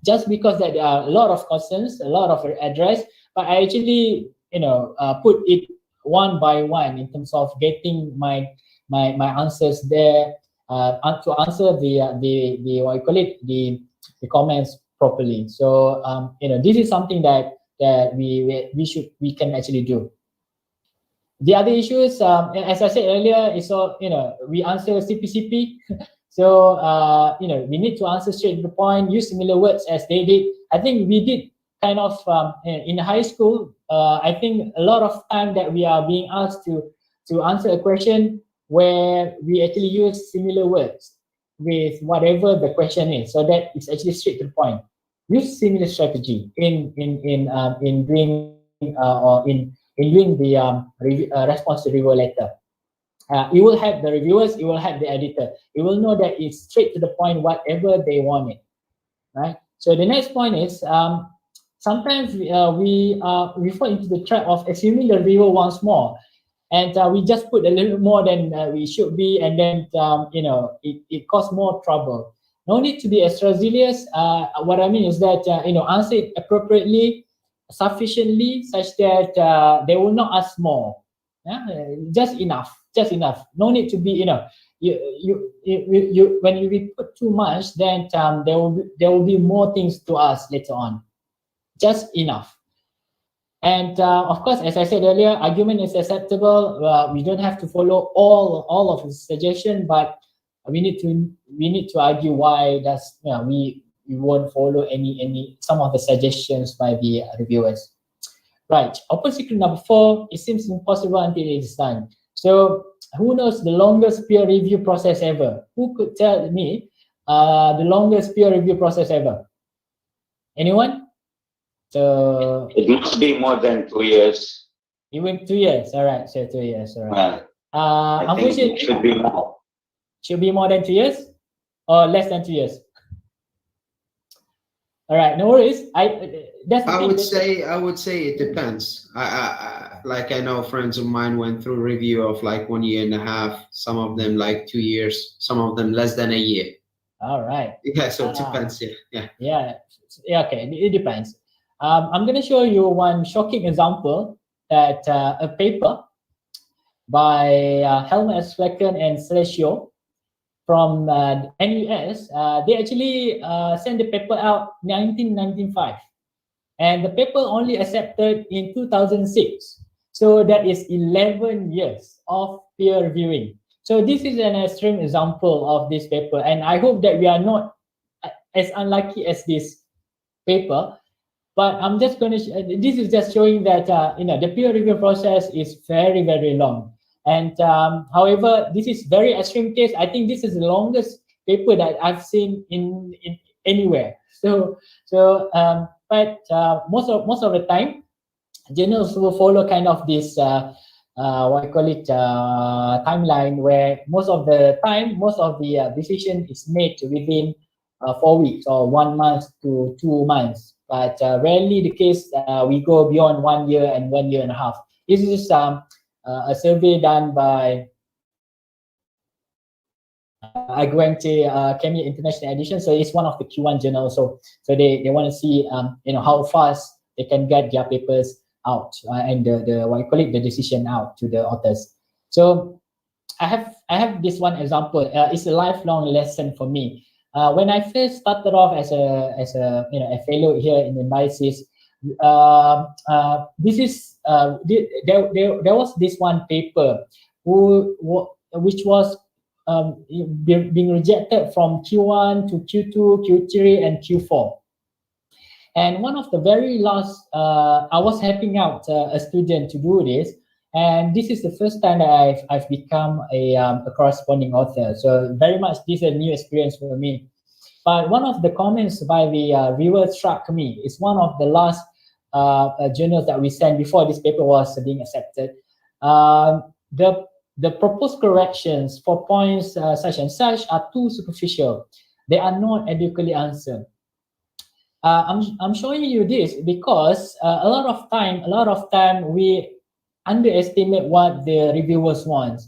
just because that there are a lot of concerns, a lot of address. But I actually put it one by one in terms of getting my answers there to answer the what I call it, the comments properly. So this is something that we can actually do. The other issues, as I said earlier, is we answer CP. So we need to answer straight to the point, use similar words as they did. I think we did kind of in high school. I think a lot of time that we are being asked to answer a question where we actually use similar words with whatever the question is, so that it's actually straight to the point. Use similar strategy in doing or in doing the response to reviewer letter. It will help the reviewers, it will help the editor. It will know that it's straight to the point, whatever they want it, right? So the next point is sometimes we fall into the trap of assuming the reviewer wants more. And we just put a little more than we should be, and then it causes more trouble. No need to be extra zealous. What I mean is that answer it appropriately, sufficiently, such that they will not ask more. Just enough. No need to be you when you put too much, then there will be more things to ask later on. Just enough. And of course, as I said earlier, argument is acceptable. We don't have to follow all of the suggestion, but we need to argue why we won't follow some of the suggestions by the reviewers. Right. Open secret number 4. It seems impossible until it is done. So who knows the longest peer review process ever? Who could tell me the longest peer review process ever? Anyone? So it must be more than 2 years. Even 2 years. All right. So 2 years. All right. I think it should be more. Should be more than 2 years, or less than 2 years? All right, no worries. That's the I thing. would say it depends. Like I know friends of mine went through review of like 1.5 years, some of them like 2 years, some of them less than a year. All right. Yeah, so it depends. Yeah. Okay, it depends. I'm going to show you one shocking example that a paper by Helmer Flecken and Celestio from NUS. They actually sent the paper out 1995, and the paper only accepted in 2006. So that is 11 years of peer reviewing. So this is an extreme example of this paper, and I hope that we are not as unlucky as this paper. But I'm just going to, this is just showing that, the peer review process is very, very long. And however, this is very extreme case. I think this is the longest paper that I've seen in anywhere. But most of the time, journals will follow kind of this what I call it timeline, where most of the time, most of the decision is made within 4 weeks or 1 month to 2 months. But rarely the case we go beyond 1 year and 1.5 years. This is a survey done by Aguente Chemia International Edition. So it's one of the Q1 journals. So they want to see how fast they can get their papers out and the what I call it, the decision out to the authors. So I have this one example. It's a lifelong lesson for me. When I first started off as a fellow here in the diocese, there was this one paper which was being rejected from Q1 to Q2, Q3, and Q4. And one of the very last, I was helping out a student to do this, and this is the first time that I've become a corresponding author. So very much this is a new experience for me. But one of the comments by the reviewer struck me. It's one of the last journals that we sent before this paper was being accepted. The proposed corrections for points such and such are too superficial. They are not adequately answered. I'm showing you this because a lot of time we underestimate what the reviewers want,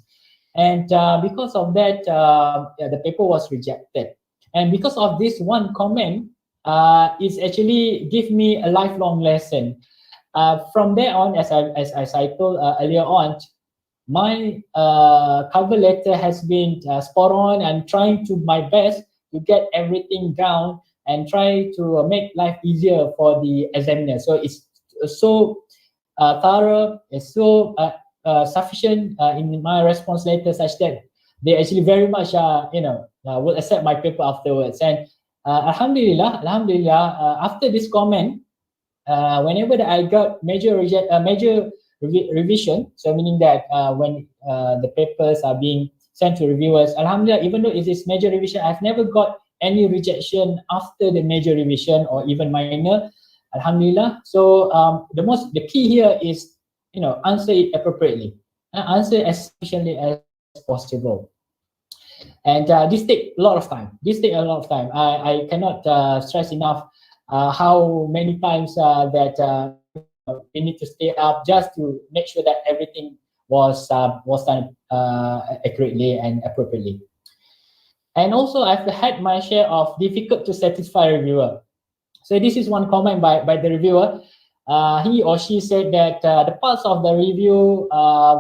and because of that, the paper was rejected. And because of this one comment, it's actually give me a lifelong lesson. From there on, as I told earlier on, my cover letter has been spot on and trying to my best to get everything down and try to make life easier for the examiner. So it's so thorough, it's so sufficient in my response letter, such that they actually very much will accept my paper afterwards. And Alhamdulillah, after this comment, whenever that I got major revision, so meaning that when the papers are being sent to reviewers, Alhamdulillah, even though it is major revision, I've never got any rejection after the major revision or even minor, Alhamdulillah. So the key here is answer it appropriately, answer as efficiently as possible. And this take a lot of time. I cannot stress enough how many times that we need to stay up just to make sure that everything was done accurately and appropriately. And also, I've had my share of difficult to satisfy reviewer. So this is one comment by the reviewer. He or she said that the parts of the review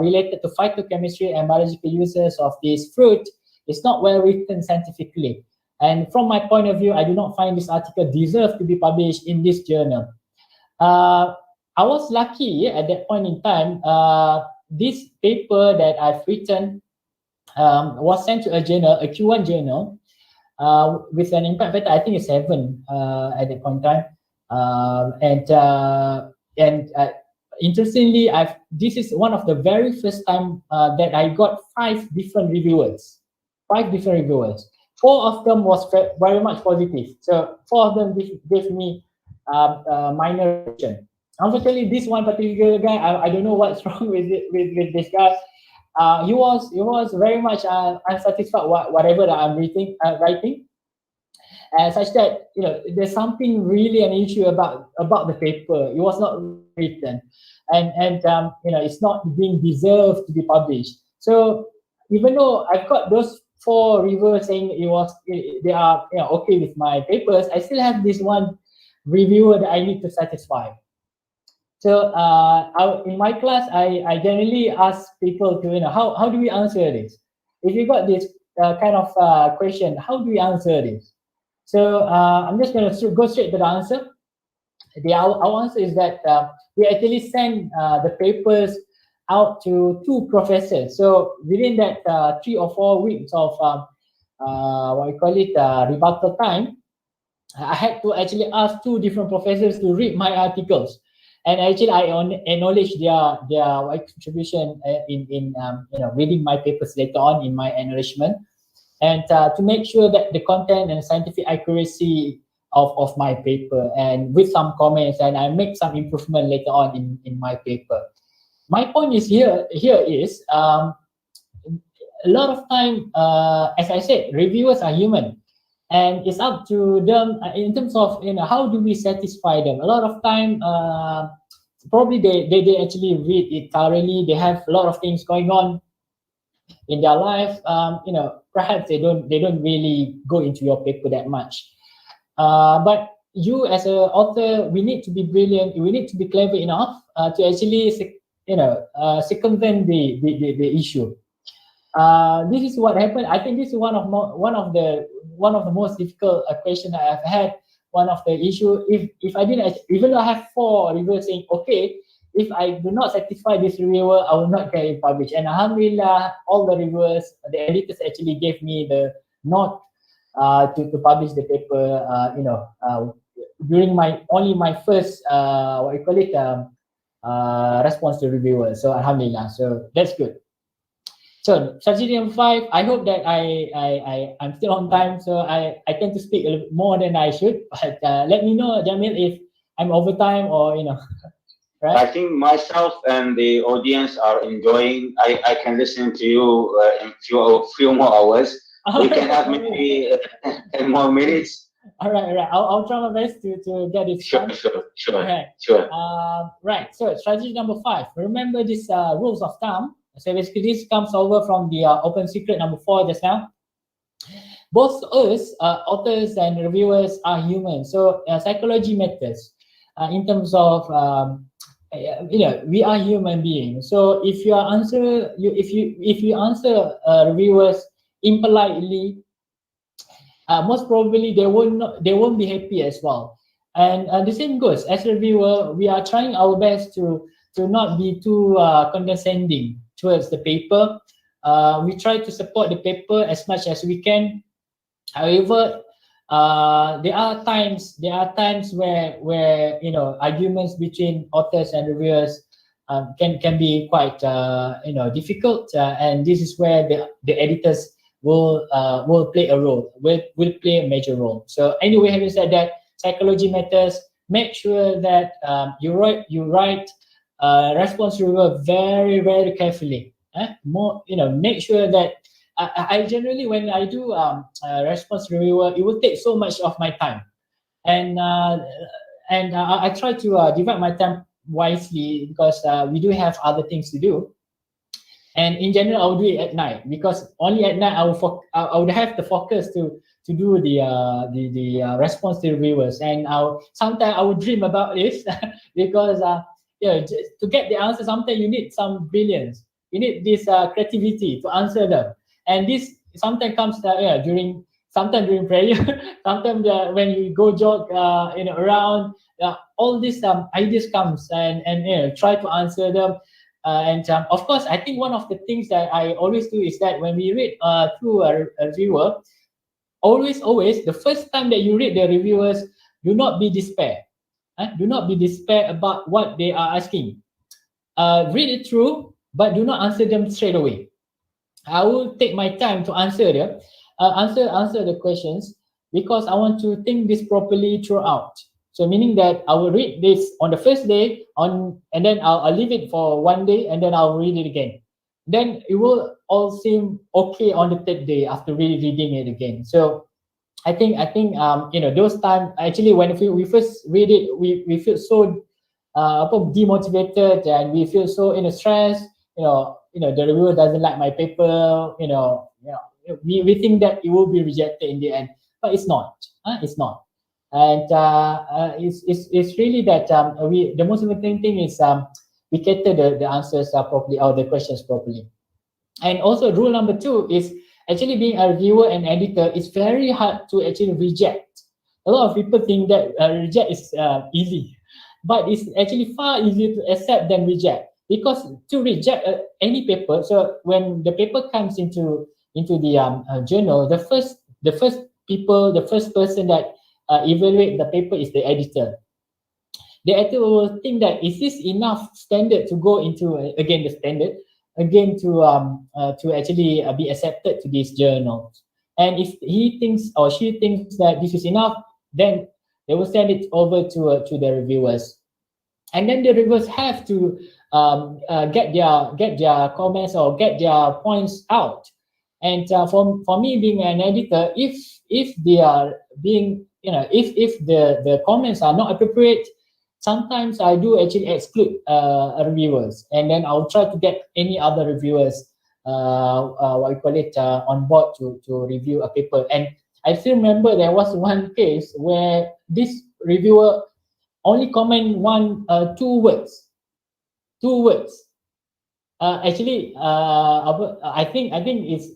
related to phytochemistry and biological uses of this fruit is not well written scientifically. And from my point of view, I do not find this article deserve to be published in this journal. I was lucky at that point in time. This paper that I've written was sent to a journal, a Q1 journal, with an impact factor, I think it's 7 at that point in time. Interestingly, this is one of the very first time that I got 5 different reviewers. 5 different reviewers. 4 of them was very much positive. So 4 of them gave me minor revision. Unfortunately, this one particular guy, I don't know what's wrong with this guy. He was very much unsatisfied whatever that I'm writing, such that there's something really an issue about the paper. It was not written, and it's not being deserved to be published. So even though I've got those 4 reviewers saying they are okay with my papers, I still have this one reviewer that I need to satisfy. So in my class, I generally ask people to how do we answer this? If you got this kind of question, how do we answer this? So I'm just going to go straight to the answer. Our answer is that we actually send the papers out to 2 professors. So within that 3 or 4 weeks of rebuttal time, I had to actually ask 2 different professors to read my articles, and actually I acknowledge their contribution in reading my papers later on in my acknowledgement, and to make sure that the content and scientific accuracy of my paper, and with some comments, and I make some improvement later on in my paper. My point is here is a lot of time, as I said, reviewers are human. And it's up to them in terms of how do we satisfy them. A lot of time, probably they actually read it thoroughly. They have a lot of things going on in their life. Perhaps they don't really go into your paper that much. But you as an author, we need to be brilliant. We need to be clever enough to actually circumvent the issue. This is what happened. I think this is one of the most difficult question I have had. One of the issue, if I didn't, even though I have 4 reviewers saying okay, if I do not satisfy this reviewer, I will not get it published. And alhamdulillah, all the reviewers, the editors actually gave me the nod to publish the paper. During my first response to reviewers. So alhamdulillah. So that's good. So strategy number 5, I hope that I'm still on time, so I tend to speak a little more than I should. But let me know, Jameel, if I'm over time or right? I think myself and the audience are enjoying. I can listen to you in few more hours. We can have maybe 10 more minutes. All right. I'll try my best to get it done. Sure. Okay. Sure. Right. So strategy number 5. Remember these rules of thumb. So basically, this comes over from the open secret number 4 just now. Both us, authors and reviewers, are human. So psychology matters in terms of we are human beings. So if you answer reviewers impolitely, most probably they won't be happy as well. And the same goes as a reviewer. We are trying our best to not be too condescending towards the paper. We try to support the paper as much as we can. However, there are times where arguments between authors and reviewers can be quite difficult, and this is where the editors will play a role, will play a major role. So anyway, having said that, psychology matters. Make sure that you write response review very, very carefully. Make sure that I generally, when I do response reviewer, it will take so much of my time, and I try to divide my time wisely, because we do have other things to do. And in general, I will do it at night, because only at night I would have the focus to do the response to reviewers. And sometimes I would dream about this because to get the answer, sometimes you need some brilliance, you need this creativity to answer them. And this sometimes comes during prayer, sometimes when you go jog around, all these ideas comes and try to answer them. And of course, I think one of the things that I always do is that when we read through a reviewer, always the first time that you read the reviewers, do not be despair. Do not be despair about what they are asking. Read it through, but do not answer them straight away. I will take my time to answer them, answer the questions, because I want to think this properly throughout. So meaning that I will read this on the first day, and then I'll leave it for one day, and then I'll read it again. Then it will all seem okay on the third day after reading it again. So I think those time actually when we first read it, we feel so demotivated, and we feel so stressed. The reviewer doesn't like my paper. We think that it will be rejected in the end, but it's not. It's not. And it's really that the most important thing is we cater the answers properly, or the questions properly. And also rule number 2 is actually being a reviewer and editor. It's very hard to actually reject. A lot of people think that reject is easy, but it's actually far easier to accept than reject. Because to reject any paper, so when the paper comes into the journal, the first person that evaluate the paper is the editor. The editor will think that is this enough standard to go into again the standard again to actually be accepted to this journal. And if he thinks or she thinks that this is enough, then they will send it over to the reviewers, and then the reviewers have to get their comments or get their points out. And for me being an editor, if they are being if the comments are not appropriate, sometimes I do actually exclude reviewers, and then I'll try to get any other reviewers on board to review a paper. And I still remember there was one case where this reviewer only comment two words. I think it's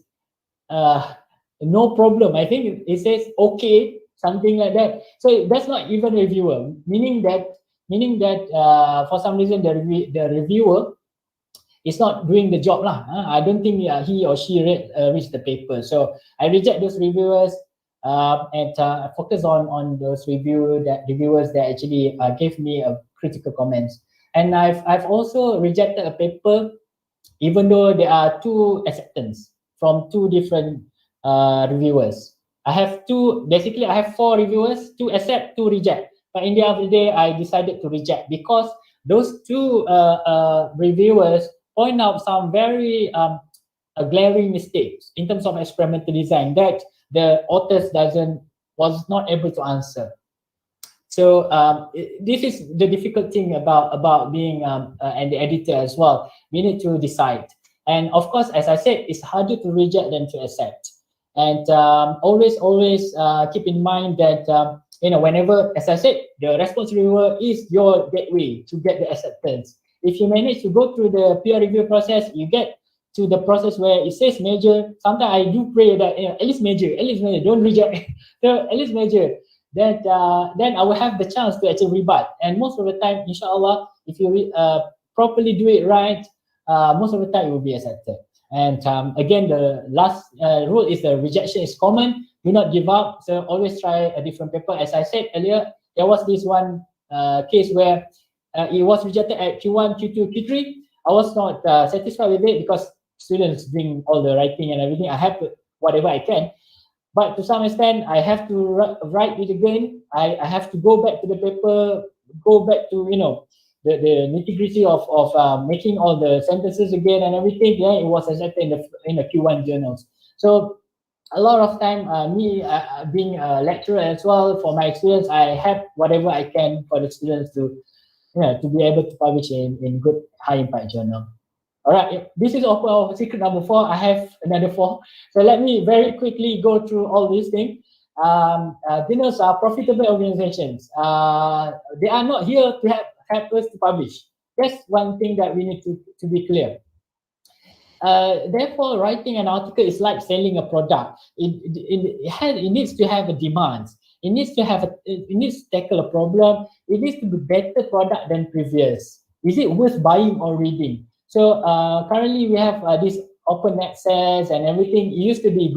no problem. I think it says okay, something like that. So that's not even reviewer, meaning that for some reason the reviewer is not doing the job lah. I don't think he or she reads the paper. So I reject those reviewers and focus on those reviewers that actually gave me a critical comments. And I've also rejected a paper even though there are 2 acceptance from 2 different reviewers. I have 4 reviewers, 2 accept, 2 reject. But in the end of the day, I decided to reject because those 2 reviewers point out some very glaring mistakes in terms of experimental design that the authors was not able to answer. So this is the difficult thing about being an editor as well. We need to decide. And of course, as I said, it's harder to reject than to accept. And always keep in mind that whenever, as I said, the response reviewer is your gateway to get the acceptance. If you manage to go through the peer review process, you get to the process where it says major. Sometimes I do pray that at least major, don't reject. So at least major. Then I will have the chance to actually rebut. And most of the time, inshallah, if you properly do it right, most of the time it will be accepted. And again, the last rule is the rejection is common. Do not give up. So always try a different paper. As I said earlier, there was this one case where it was rejected at Q1, Q2, Q3. I was not satisfied with it because students doing all the writing and everything. I have to, whatever I can. But to some extent, I have to write it again. I have to go back to the paper, go back to, the nitty-gritty of making all the sentences again and everything. Yeah, it was accepted in the Q1 journals. So a lot of time, me being a lecturer as well, for my experience, I have whatever I can for the students to be able to publish in good high impact journal. All right, this is our secret number 4. I have another 4. So let me very quickly go through all these things. Journals are profitable organizations. They are not here to help us to publish. That's one thing that we need to be clear. Therefore, writing an article is like selling a product. It needs to have a demand. It needs to tackle a problem. It needs to be better product than previous. Is it worth buying or reading? So currently we have this open access and everything. It used to be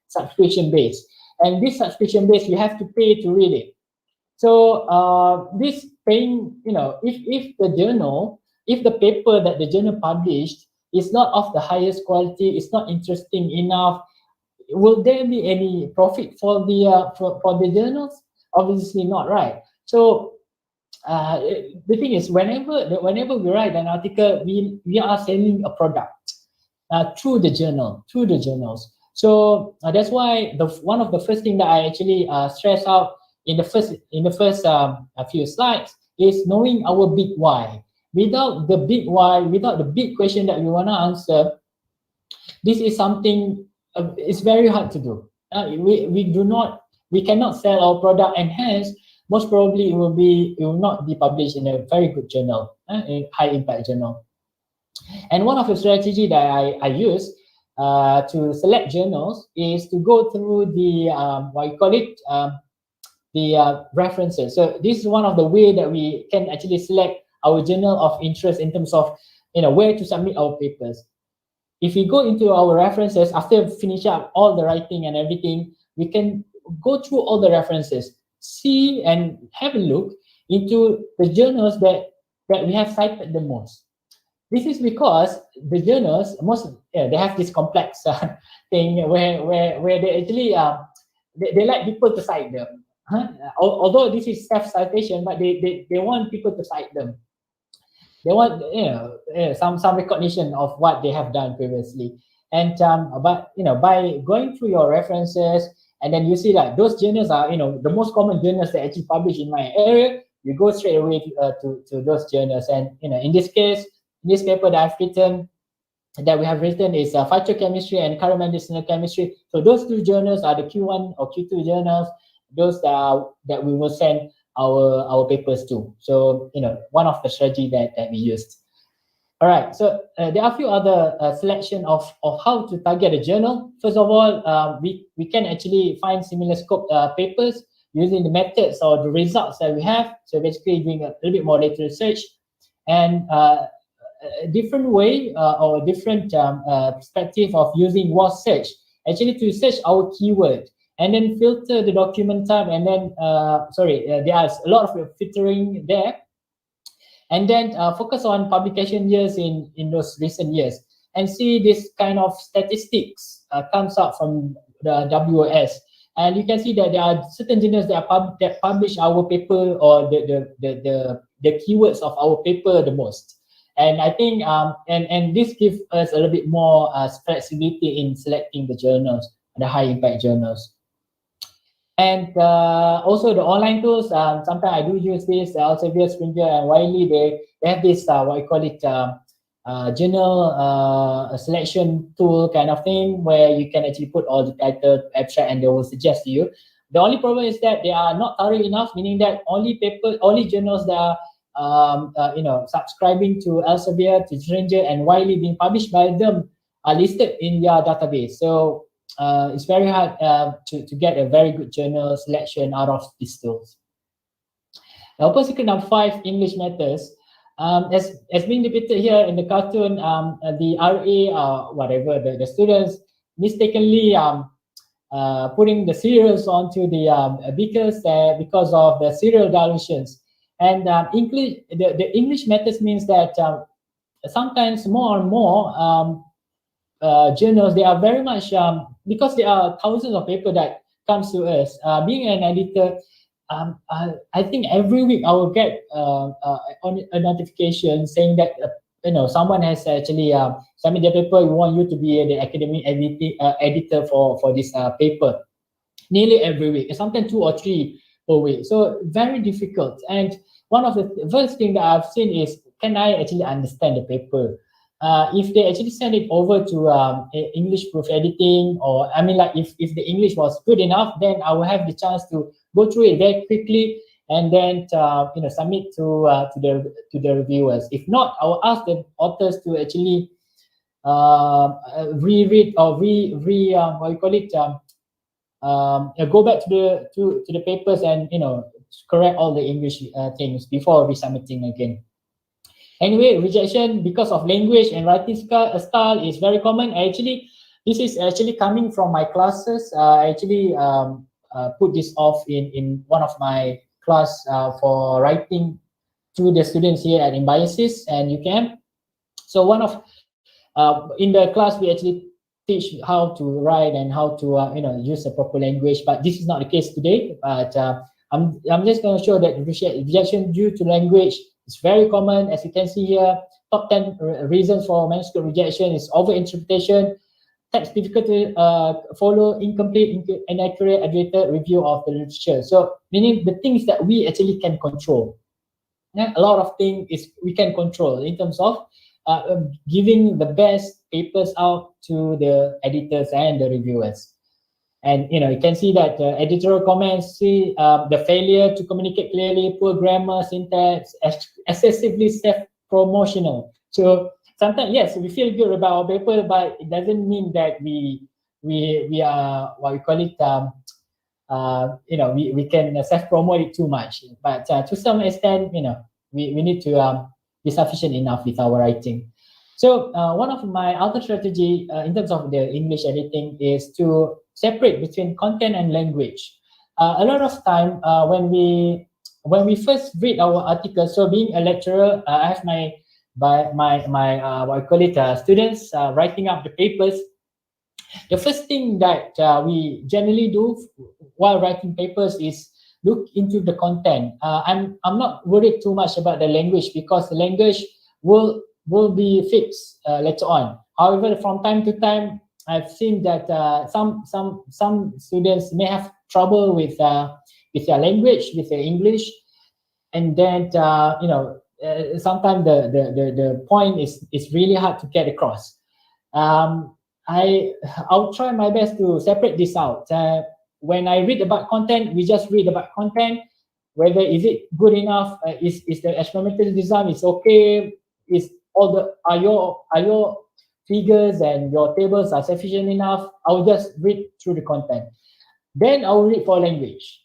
subscription based, and this subscription based you have to pay to read it. So this paying, if the paper that the journal published is not of the highest quality, it's not interesting enough, will there be any profit for the journals? Obviously not, right? So the thing is, whenever we write an article, we are selling a product through the journals. So that's why one of the first thing that I actually stress out in the first few slides is knowing our big why. Without the big why, without the big question that we want to answer, this is something it's very hard to do. We cannot sell our product, and hence most probably it will not be published in a very good journal, a high impact journal. And one of the strategy that I use to select journals is to go through the references. So this is one of the way that we can actually select our journal of interest in terms of where to submit our papers. If we go into our references after we finish up all the writing and everything, we can go through all the references, see and have a look into the journals that we have cited the most. This is because the journals they have this complex thing where they actually they like people to cite them. Although this is self-citation, but they want people to cite them. They want some recognition of what they have done previously. And but by going through your references, and then you see that those journals are the most common journals that actually publish in my area, you go straight away to those journals. And in this case, this paper that we have written is phytochemistry and current medicinal chemistry. So those two journals are the Q1 or Q2 journals, those that we will send our papers to. So one of the strategy that we used. All right, so there are a few other selection of how to target a journal. First of all, we can actually find similar scope papers using the methods or the results that we have. So basically doing a little bit more data research, and a different way or a different perspective of using was search, actually to search our keyword and then filter the document type, and then there are a lot of filtering there, and then focus on publication years in those recent years, and see this kind of statistics comes out from the WOS. And you can see that there are certain journals that publish our paper or the keywords of our paper the most. And I think and this gives us a little bit more flexibility in selecting the journals, the high impact journals. And also the online tools, sometimes I do use this, Elsevier, Springer, and Wiley. They have this journal selection tool kind of thing, where you can actually put all the title, abstract, and they will suggest to you. The only problem is that they are not thorough enough, meaning that only journals that are subscribing to Elsevier, to Springer, and Wiley being published by them are listed in their database. So it's very hard to get a very good journal selection out of these tools. Now, open secret number 5, English matters. As being depicted here in the cartoon, the RA, whatever, the students mistakenly putting the cereals onto the beakers because of the cereal dilutions. And the English matters means that sometimes more and more journals, they are very much because there are thousands of paper that comes to us. Being an editor, I think every week I will get a notification saying that someone has actually submitted their paper. We want you to be the academic editor for this paper. Nearly every week, sometimes 2 or 3 per week. So very difficult. And one of the first thing that I've seen is, can I actually understand the paper? If they actually send it over to English proof editing, or if the English was good enough, then I will have the chance to go through it very quickly and then submit to the reviewers. If not, I will ask the authors to actually reread or go back to the papers and correct all the English things before resubmitting again. Anyway, rejection because of language and writing style is very common. This is actually coming from my classes. I actually put this off in one of my class for writing to the students here at Symbiosis and UCAM. So in the class we actually teach how to write and how to use a proper language. But this is not the case today. But I'm just going to show that rejection due to language is very common. As you can see here, top 10 reasons for manuscript rejection is overinterpretation, text difficult to follow, incomplete, inaccurate, edited review of the literature. So meaning the things that we actually can control. Yeah, a lot of things is we can control in terms of giving the best papers out to the editors and the reviewers. And you can see that editorial comments see the failure to communicate clearly, poor grammar, syntax, excessively self-promotional. So sometimes, yes, we feel good about our paper, but it doesn't mean that we are what we call it. We can self-promote it too much. But to some extent, we need to be sufficient enough with our writing. So one of my other strategy in terms of the English editing is to separate between content and language. A lot of time when we first read our articles, so being a lecturer, I have my what I call it students writing up the papers. The first thing that we generally do while writing papers is look into the content. I'm not worried too much about the language because the language will be fixed later on. However, from time to time, I've seen that some students may have trouble with their language, with their English, and then sometimes the point is really hard to get across. I'll try my best to separate this out. When I read about content, we just read about content. Whether is it good enough? Is the experimental design is okay? Are your figures and your tables are sufficient enough? I'll just read through the content. Then I'll read for language.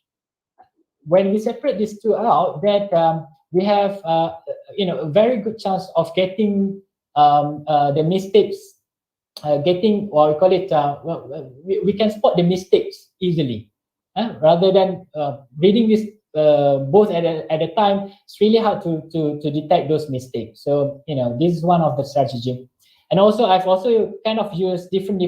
When we separate these two out, that we have a very good chance of getting the mistakes. Getting, or we call it, we can spot the mistakes easily, rather than reading this both at a time. It's really hard to detect those mistakes. So this is one of the strategy. And also I've also kind of used different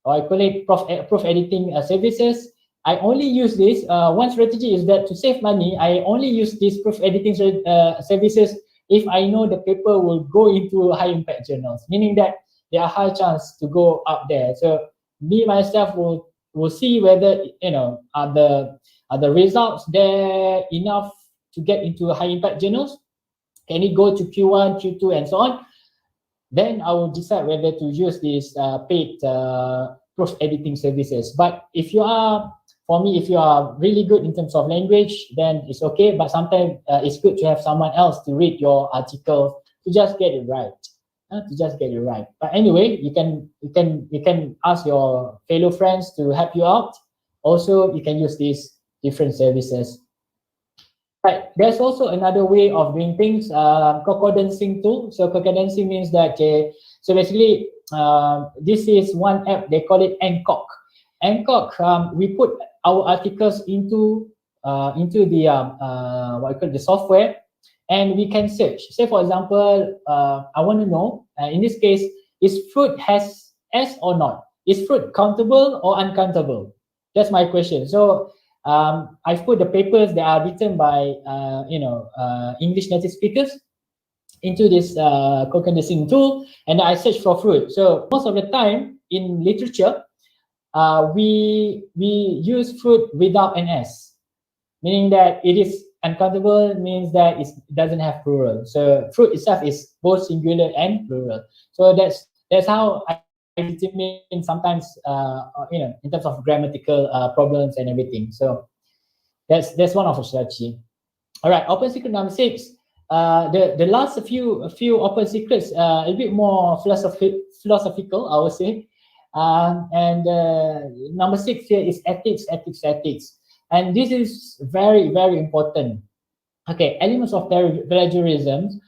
or I call it prof editing services. I only use this. One strategy is that to save money, I only use these prof editing services if I know the paper will go into high impact journals, meaning that there are high chance to go up there. So me myself will see whether are the results there enough to get into high impact journals. Can it go to Q1, Q2, and so on? Then I will decide whether to use these paid proof editing services. But if you are really good in terms of language, then it's okay. But sometimes it's good to have someone else to read your article to just get it right. But anyway, you can ask your fellow friends to help you out. Also, you can use these different services. Right. There's also another way of doing things, co-condensing tool. So co-condensing means that so basically this is one app, they call it Assoc. Assoc, we put our articles into the what I call the software, and we can search. Say for example, I want to know in this case, is fruit has S or not? Is fruit countable or uncountable? That's my question. So I've put the papers that are written by English native speakers into this co-condensing tool, and I search for fruit. So most of the time in literature, we use fruit without an S, meaning that it is uncountable, means that it doesn't have plural. So fruit itself is both singular and plural. So that's how I determine sometimes in terms of grammatical problems and everything. So that's one of the strategy. All right, open secret number 6. The last few open secrets a bit more philosophical, I would say. And number 6 here is ethics. And this is very, very important. Okay, elements of plagiarism.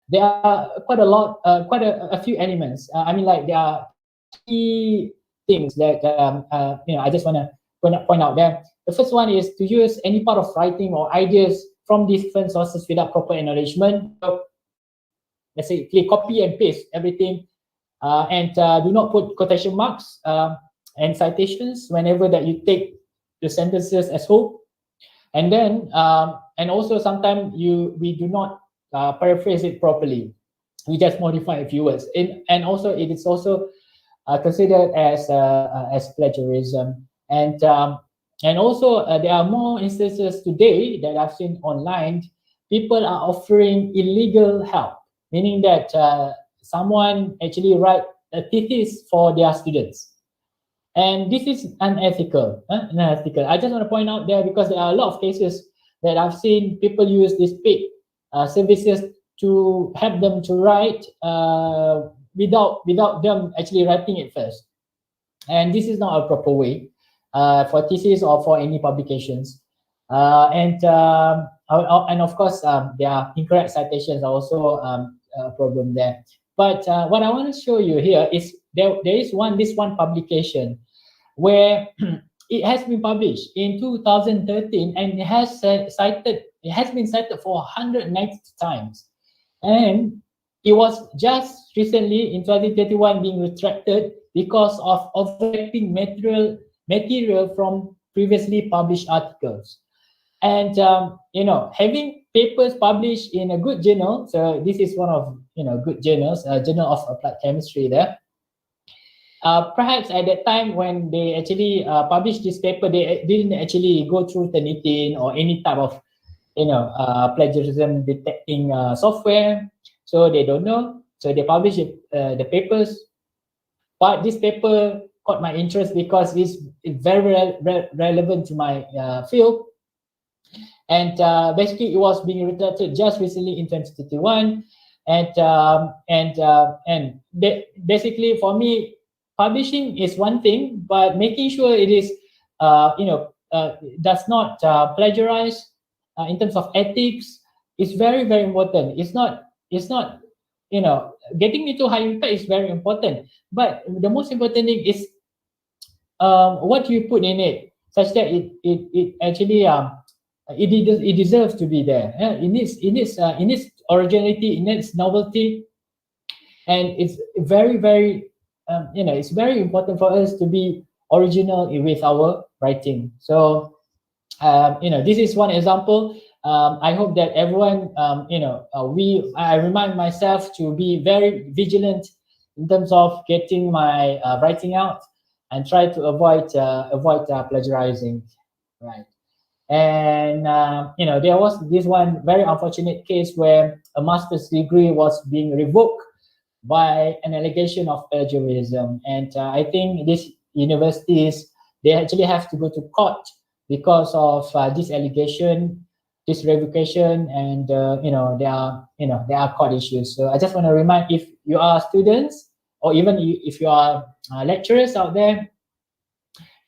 There are quite a few elements. There are key things that I just want to point out there. The first one is to use any part of writing or ideas from different sources without proper acknowledgement. So, let's say copy and paste everything, and do not put quotation marks and citations whenever that you take the sentences as whole. And then and also sometimes we do not paraphrase it properly. We just modify a few words. And also it is also considered as plagiarism. And also there are more instances today that I've seen online. People are offering illegal help, meaning that someone actually write a thesis for their students. And this is unethical. Unethical. I just want to point out there, because there are a lot of cases that I've seen people use these paid services to help them to write without them actually writing it first. And this is not a proper way for thesis or for any publications. And of course, there are incorrect citations are also a problem there. But what I want to show you here is there is this one publication where it has been published in 2013, and it has been cited for 190 times, and it was just recently in 2021 being retracted because of overlapping material from previously published articles. And having papers published in a good journal, so this is one of good journals, Journal of Applied Chemistry there. Perhaps at that time when they actually published this paper, they didn't actually go through Turnitin or any type of plagiarism detecting software, so they don't know. So they published the papers. But this paper caught my interest because it's very relevant to my field. And basically, it was being retracted just recently in 2021. And basically, for me, publishing is one thing, but making sure it is, does not plagiarize in terms of ethics is very, very important. It's not, getting into high impact is very important. But the most important thing is what you put in it, such that it actually it deserves to be there. Yeah? It needs originality, it needs novelty, and it's very, very it's very important for us to be original with our writing. So this is one example. I hope that everyone I remind myself to be very vigilant in terms of getting my writing out and try to avoid plagiarizing, right? And there was this one very unfortunate case where a master's degree was being revoked by an allegation of plagiarism. And I think these universities, they actually have to go to court because of this allegation, this revocation, and there are court issues. So I just want to remind, if you are students or even if you are lecturers out there,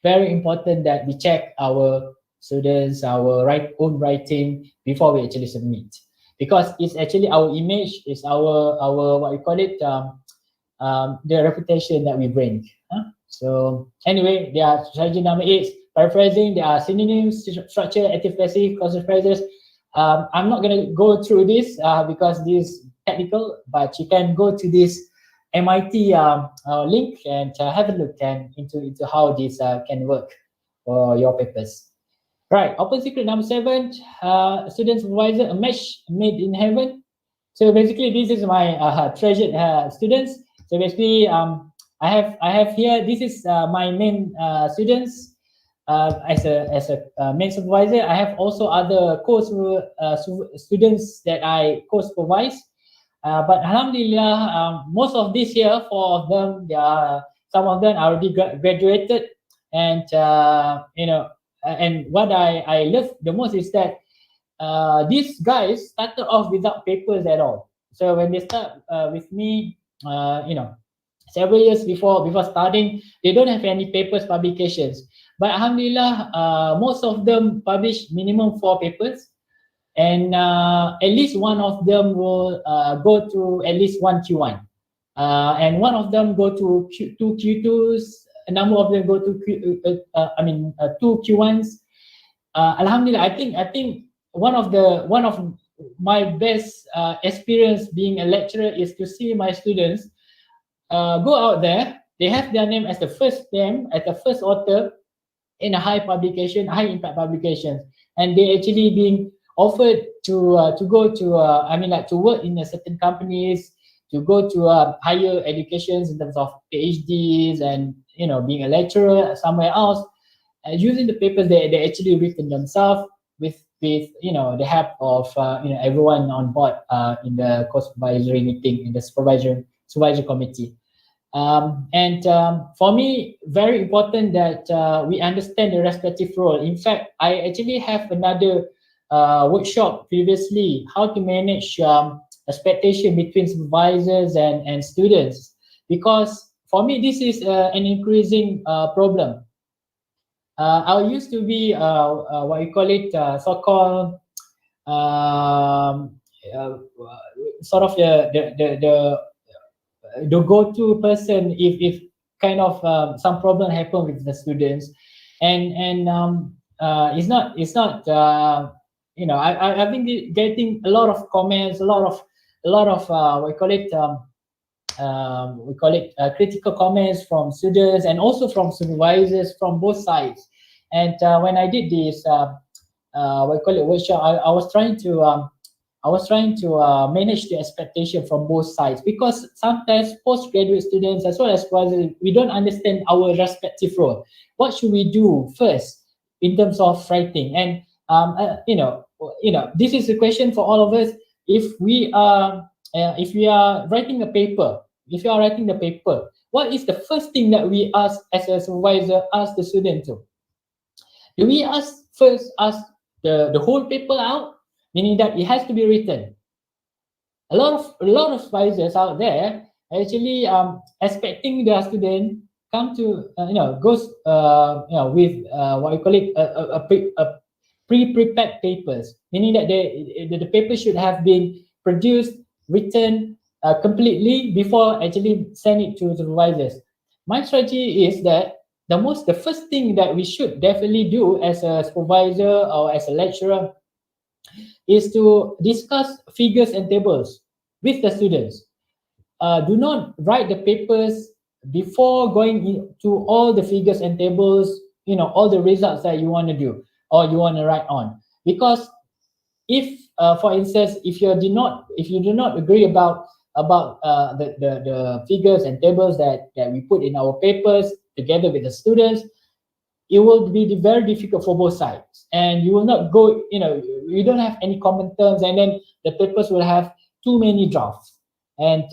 very important that we check our students, our own writing before we actually submit, because it's actually our image, it's our what we call it, the reputation that we bring. So anyway, there are strategy number 8, paraphrasing. There are synonyms, structure, active, passive, consonant phrases. I'm not going to go through this because this is technical, but you can go to this MIT link and have a look into how this can work for your papers. Right, open secret number 7, student supervisor, a match made in heaven. So basically, this is my treasured students. So basically, I have here, this is my main students as a main supervisor. I have also other students that I co-supervise. But alhamdulillah, most of this year, 4 of them, some of them already graduated, and and what I love the most is that these guys started off without papers at all. So when they start with me, several years before starting, they don't have any papers publications. But alhamdulillah, most of them publish minimum 4 papers, and at least one of them will go to at least 1 Q1, and one of them go to 2 Q2s. A number of them go to 2 Q1s. Alhamdulillah, I think one of my best experience being a lecturer is to see my students go out there. They have their name as the first name, as the first author in a high impact publication, and they actually being offered to go to to work in a certain companies, to go to higher educations in terms of PhDs and being a lecturer somewhere else, using the papers they actually written themselves with the help of everyone on board in the co-supervisory meeting, in the supervisory committee. For me, very important that we understand the respective role. In fact, I actually have another workshop previously, how to manage expectation between supervisors and students, because for me this is an increasing problem. I used to be what you call it, so-called sort of the go-to person if kind of some problem happen with the students, and it's not I've been getting a lot of comments, a lot of critical comments from students and also from supervisors from both sides. And when I did this workshop, I was trying to manage the expectation from both sides, because sometimes postgraduate students as well as supervisors, we don't understand our respective role. What should we do first in terms of writing? And this is a question for all of us. If we are writing a paper, what is the first thing that we ask as a supervisor, ask the student to? Do we first ask the whole paper out, meaning that it has to be written? A lot of supervisors out there actually expecting their student come to goes with what you call it a pre-prepared papers, meaning that the paper should have been produced, written completely before actually send it to the supervisors. My strategy is that the first thing that we should definitely do as a supervisor or as a lecturer is to discuss figures and tables with the students. Do not write the papers before going into all the figures and tables, all the results that you want to do or you want to write on. Because if, for instance, if you do not agree about the figures and tables that we put in our papers together with the students, it will be very difficult for both sides, and you will not go, you don't have any common terms, and then the papers will have too many drafts, and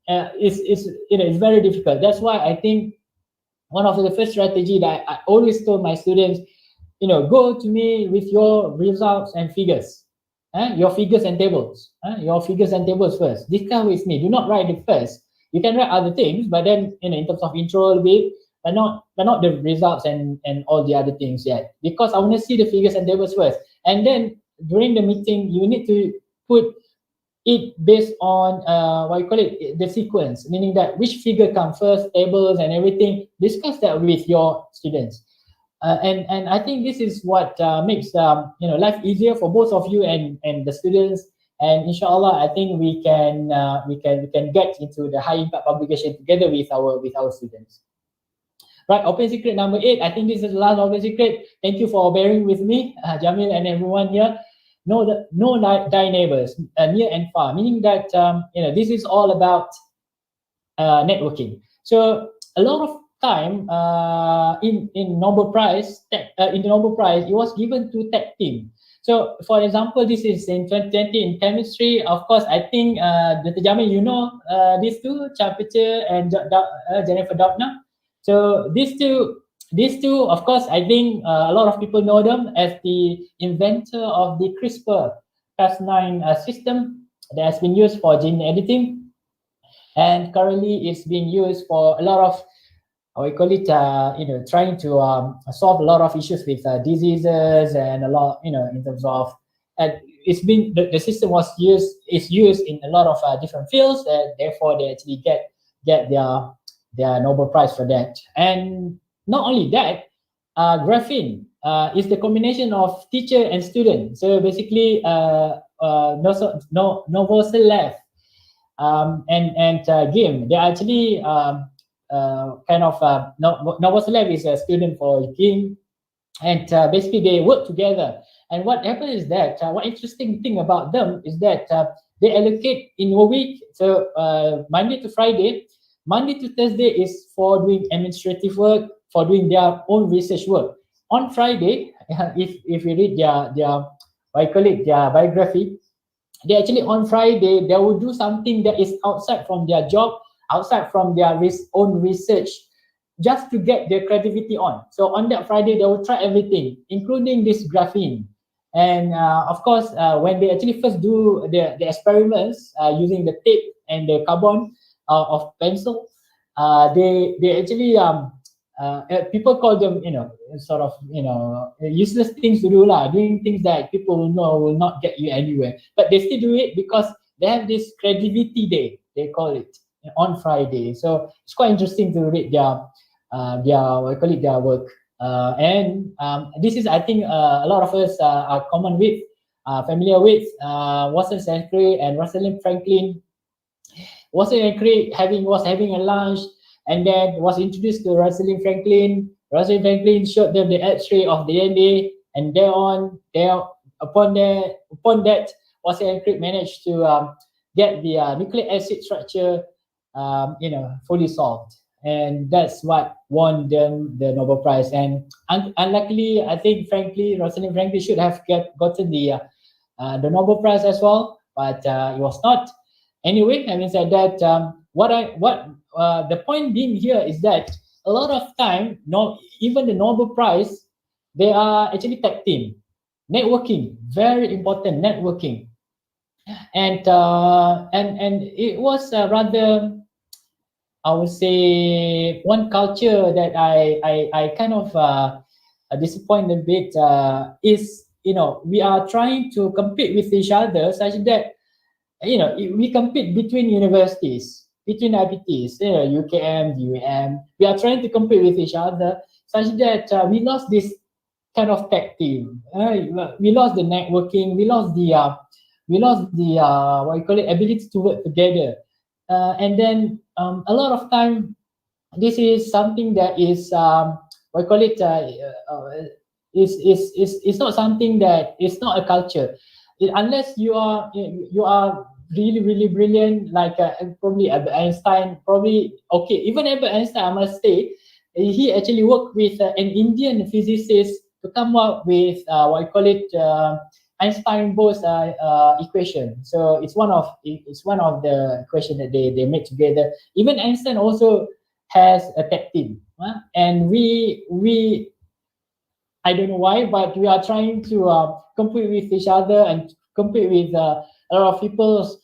it's very difficult. That's why I think one of the first strategy that I always told my students, go to me with your results and figures, your figures and tables, first. Discuss with me. Do not write it first. You can write other things, but then in terms of intro a bit, but not the results and all the other things yet, because I want to see the figures and tables first. And then during the meeting, you need to put it based on what you call it, the sequence, meaning that which figure comes first, tables and everything. Discuss that with your students. And I think this is what makes life easier for both of you and the students. And inshallah, I think we can get into the high impact publication together with our students. Right, open secret number 8. I think this is the last open secret. Thank you for bearing with me, Jameel and everyone here. Know thy neighbors, near and far, meaning that this is all about networking. So a lot of time in Nobel Prize, it was given to tech team. So for example, this is in 2020 in chemistry. Of course, I think Dr. Jameel, these two, Chapicher and Jennifer Doudna. So these two, of course, I think a lot of people know them as the inventor of the CRISPR-Cas9 system that has been used for gene editing, and currently it's being used for a lot of, we call it, trying to solve a lot of issues with diseases and a lot, in terms of, it's been the system is used in a lot of different fields, and therefore they actually get their Nobel Prize for that. And not only that, graphene is the combination of teacher and student. So basically, Novoselav and Gim, they are actually Novoselav is a student for Gim, and basically they work together. And what happens is that what interesting thing about them is that they allocate in a week. So Monday to Friday, Monday to Thursday is for doing administrative work, for doing their own research work. On Friday, if you read their I call it their biography, they actually on Friday they will do something that is outside from their job, outside from their own research, just to get their creativity on. So on that Friday, they will try everything, including this graphene. And of course, when they actually first do the experiments using the tape and the carbon of pencil, they actually people call them, sort of, useless things to do lah, doing things that people will know will not get you anywhere. But they still do it because they have this creativity day, they call it, on Friday. So it's quite interesting to read their what I call it, their work. And this is, I think, a lot of us are common with, familiar with Watson Zachary and Rosalind Franklin. Watson Zachary was having a lunch, and then was introduced to Rosalind Franklin. Rosalind Franklin showed them the X-ray of the DNA, and upon that, Watson Zachary managed to get the nucleic acid structure, fully solved. And that's what won them the Nobel Prize. And unluckily, I think, frankly, Rosalind Franklin should have gotten the Nobel Prize as well, but it was not. Anyway, having said that, the point being here is that a lot of time, even the Nobel Prize, they are actually tag team. Networking, very important, networking. And it was rather, I would say, one culture that I kind of disappointed a bit is, we are trying to compete with each other such that, we compete between universities, between IPTs, UKM, UAM. We are trying to compete with each other such that we lost this kind of tag team. We lost the networking. We lost the what you call it, ability to work together. And then a lot of time, this is something that is what you call it, is not something that is not a culture. Unless you are really, really brilliant, like probably Albert Einstein, probably, okay, even Albert Einstein, I must say, he actually worked with an Indian physicist to come up with what you call it, Einstein-Bose equation. So it's one of the equation that they made together. Even Einstein also has a tag team, and we I don't know why, but we are trying to compete with each other and compete with a lot of people.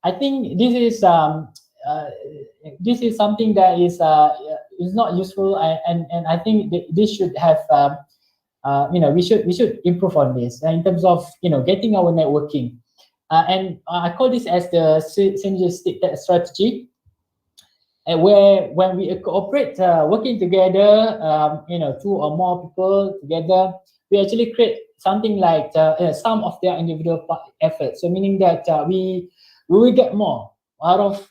I think this is something that is not useful, and I think this should have we should improve on this in terms of getting our networking, and I call this as the synergistic strategy. Where when we cooperate, working together, two or more people together, we actually create something like some of their individual efforts. So meaning that we will get more out of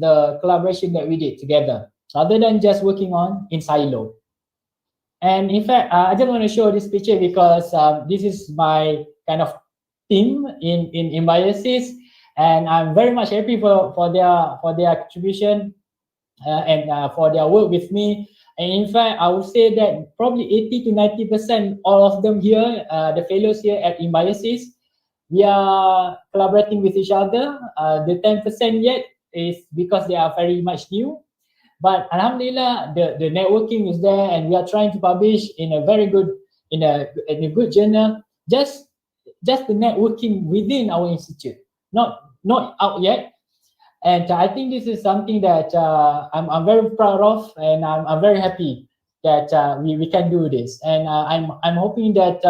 the collaboration that we did together, rather than just working in silo. And in fact, I just want to show this picture because this is my kind of team in Biosis, and I'm very much happy for their contribution. And for their work with me. And in fact, I would say that probably 80 to 90%, all of them here, the fellows here at Imbiosis, we are collaborating with each other. The 10% yet is because they are very much new. But Alhamdulillah, the networking is there, and we are trying to publish in a very good, in a good journal. Just the networking within our institute, not out yet. And I think this is something that I'm very proud of, and I'm very happy that we can do this. And I'm hoping that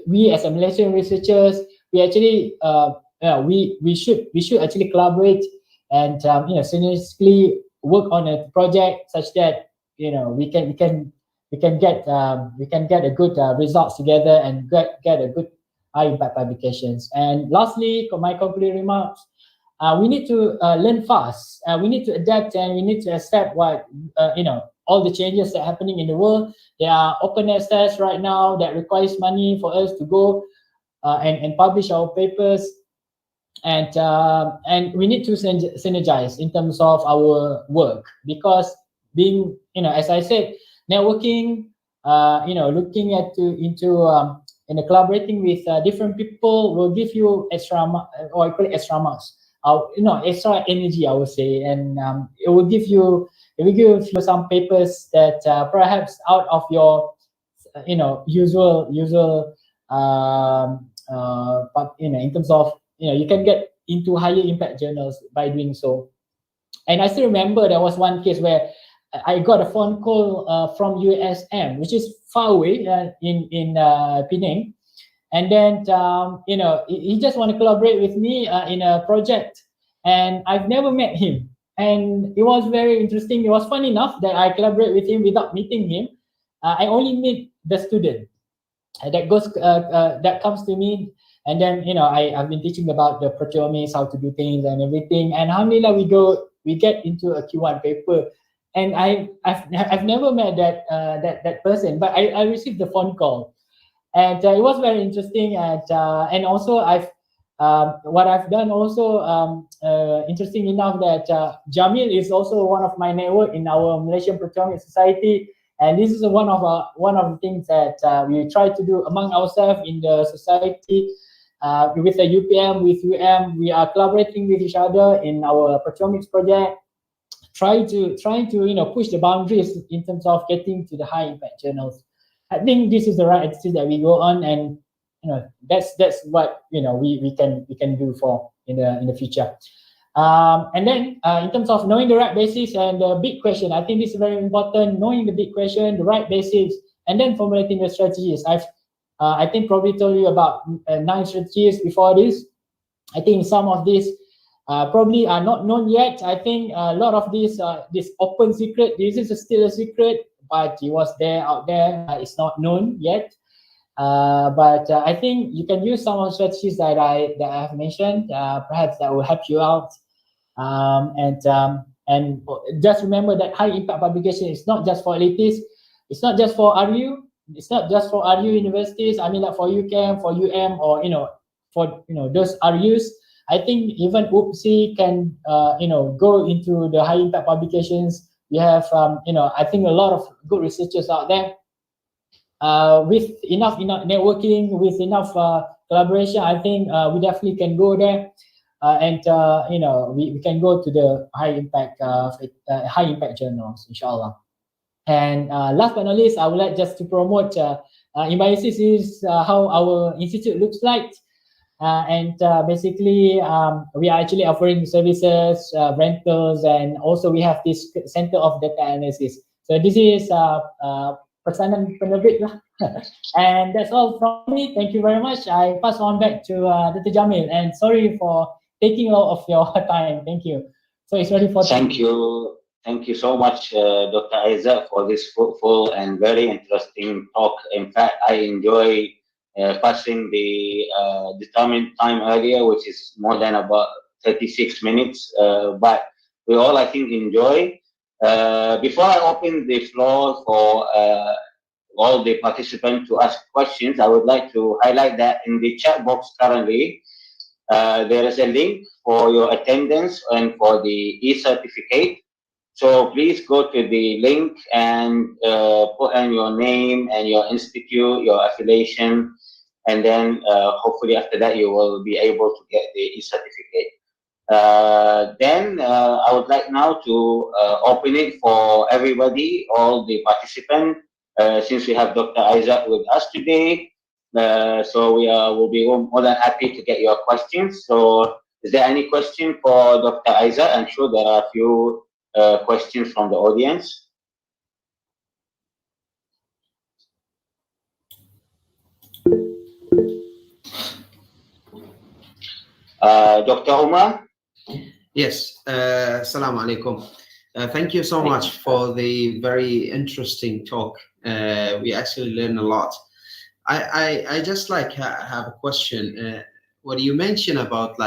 we as a Malaysian researchers, we actually we should actually collaborate and synergistically work on a project such that we can get a good results together and get a good high impact publications. And lastly, my concluding remarks, we need to learn fast. We need to adapt, and we need to accept what all the changes that are happening in the world. There are open access right now that requires money for us to go and publish our papers. And we need to synergize in terms of our work, because being, as I said, networking, looking collaborating with different people will give you extra, or I call it extra marks, extra energy, I would say, and it will give you some papers that perhaps out of your usual but in terms of you can get into higher impact journals by doing so. And I still remember there was one case where I got a phone call from USM, which is far away in Penang, and then he just want to collaborate with me in a project, and I've never met him, and it was very interesting. It was fun enough that I collaborate with him without meeting him. I only meet the student that comes to me, and then I've been teaching about the proteomics, how to do things and everything, and alhamdulillah we get into a Q1 paper, and I've never met that person, but I received the phone call, and it was very interesting, and also what I've done also interesting enough that Jameel is also one of my network in our Malaysian Proteomics Society. And this is one of the things that we try to do among ourselves in the society. With the UPM, with UM, we are collaborating with each other in our proteomics project, trying to push the boundaries in terms of getting to the high impact journals. I think this is the right attitude that we go on, and that's what we can do for in the future. And then in terms of knowing the right basics and the big question, I think this is very important, knowing the big question, the right basics, and then formulating the strategies. I think probably told you about 9 strategies before this. I think some of these probably are not known yet. I think a lot of these, this open secret, this is still a secret, but it was out there. It's not known yet. But I think you can use some of the strategies that I have mentioned. Perhaps that will help you out. And just remember that high impact publication is not just for elitists. It's not just for RU. It's not just for RU universities. I mean, like for UCAM, for UM, or for those RUs. I think even UPSI can go into the high impact publications. We have I think a lot of good researchers out there. With enough networking, with enough collaboration, I think we definitely can go there, and we can go to the high impact journals, inshallah. And last but not least, I would like just to promote Imbiosis is how our institute looks like, and basically we are actually offering services, rentals, and also we have this center of data analysis. So this is pesanan penerbit lah. And that's all from me. Thank you very much. I pass on back to Dr. Jameel, and sorry for taking a lot of your time. Thank you. So it's ready for Thank you so much, Dr. Aizat, for this fruitful and very interesting talk. In fact, I enjoy passing the determined time earlier, which is more than about 36 minutes. But we all, I think, enjoy. Before I open the floor for all the participants to ask questions, I would like to highlight that in the chat box currently, there is a link for your attendance and for the e-certificate. So please go to the link and put in your name and your institute, your affiliation, and then hopefully after that you will be able to get the e-certificate. Then I would like now to open it for everybody, all the participants, since we have Dr. Aizat with us today. So will be more than happy to get your questions. So is there any question for Dr. Aizat? I'm sure there are a few questions from the audience. Dr. Umar? Yes, Assalamu alaikum. Thank you so much for the very interesting talk. We actually learned a lot. I just have a question. What you mentioned about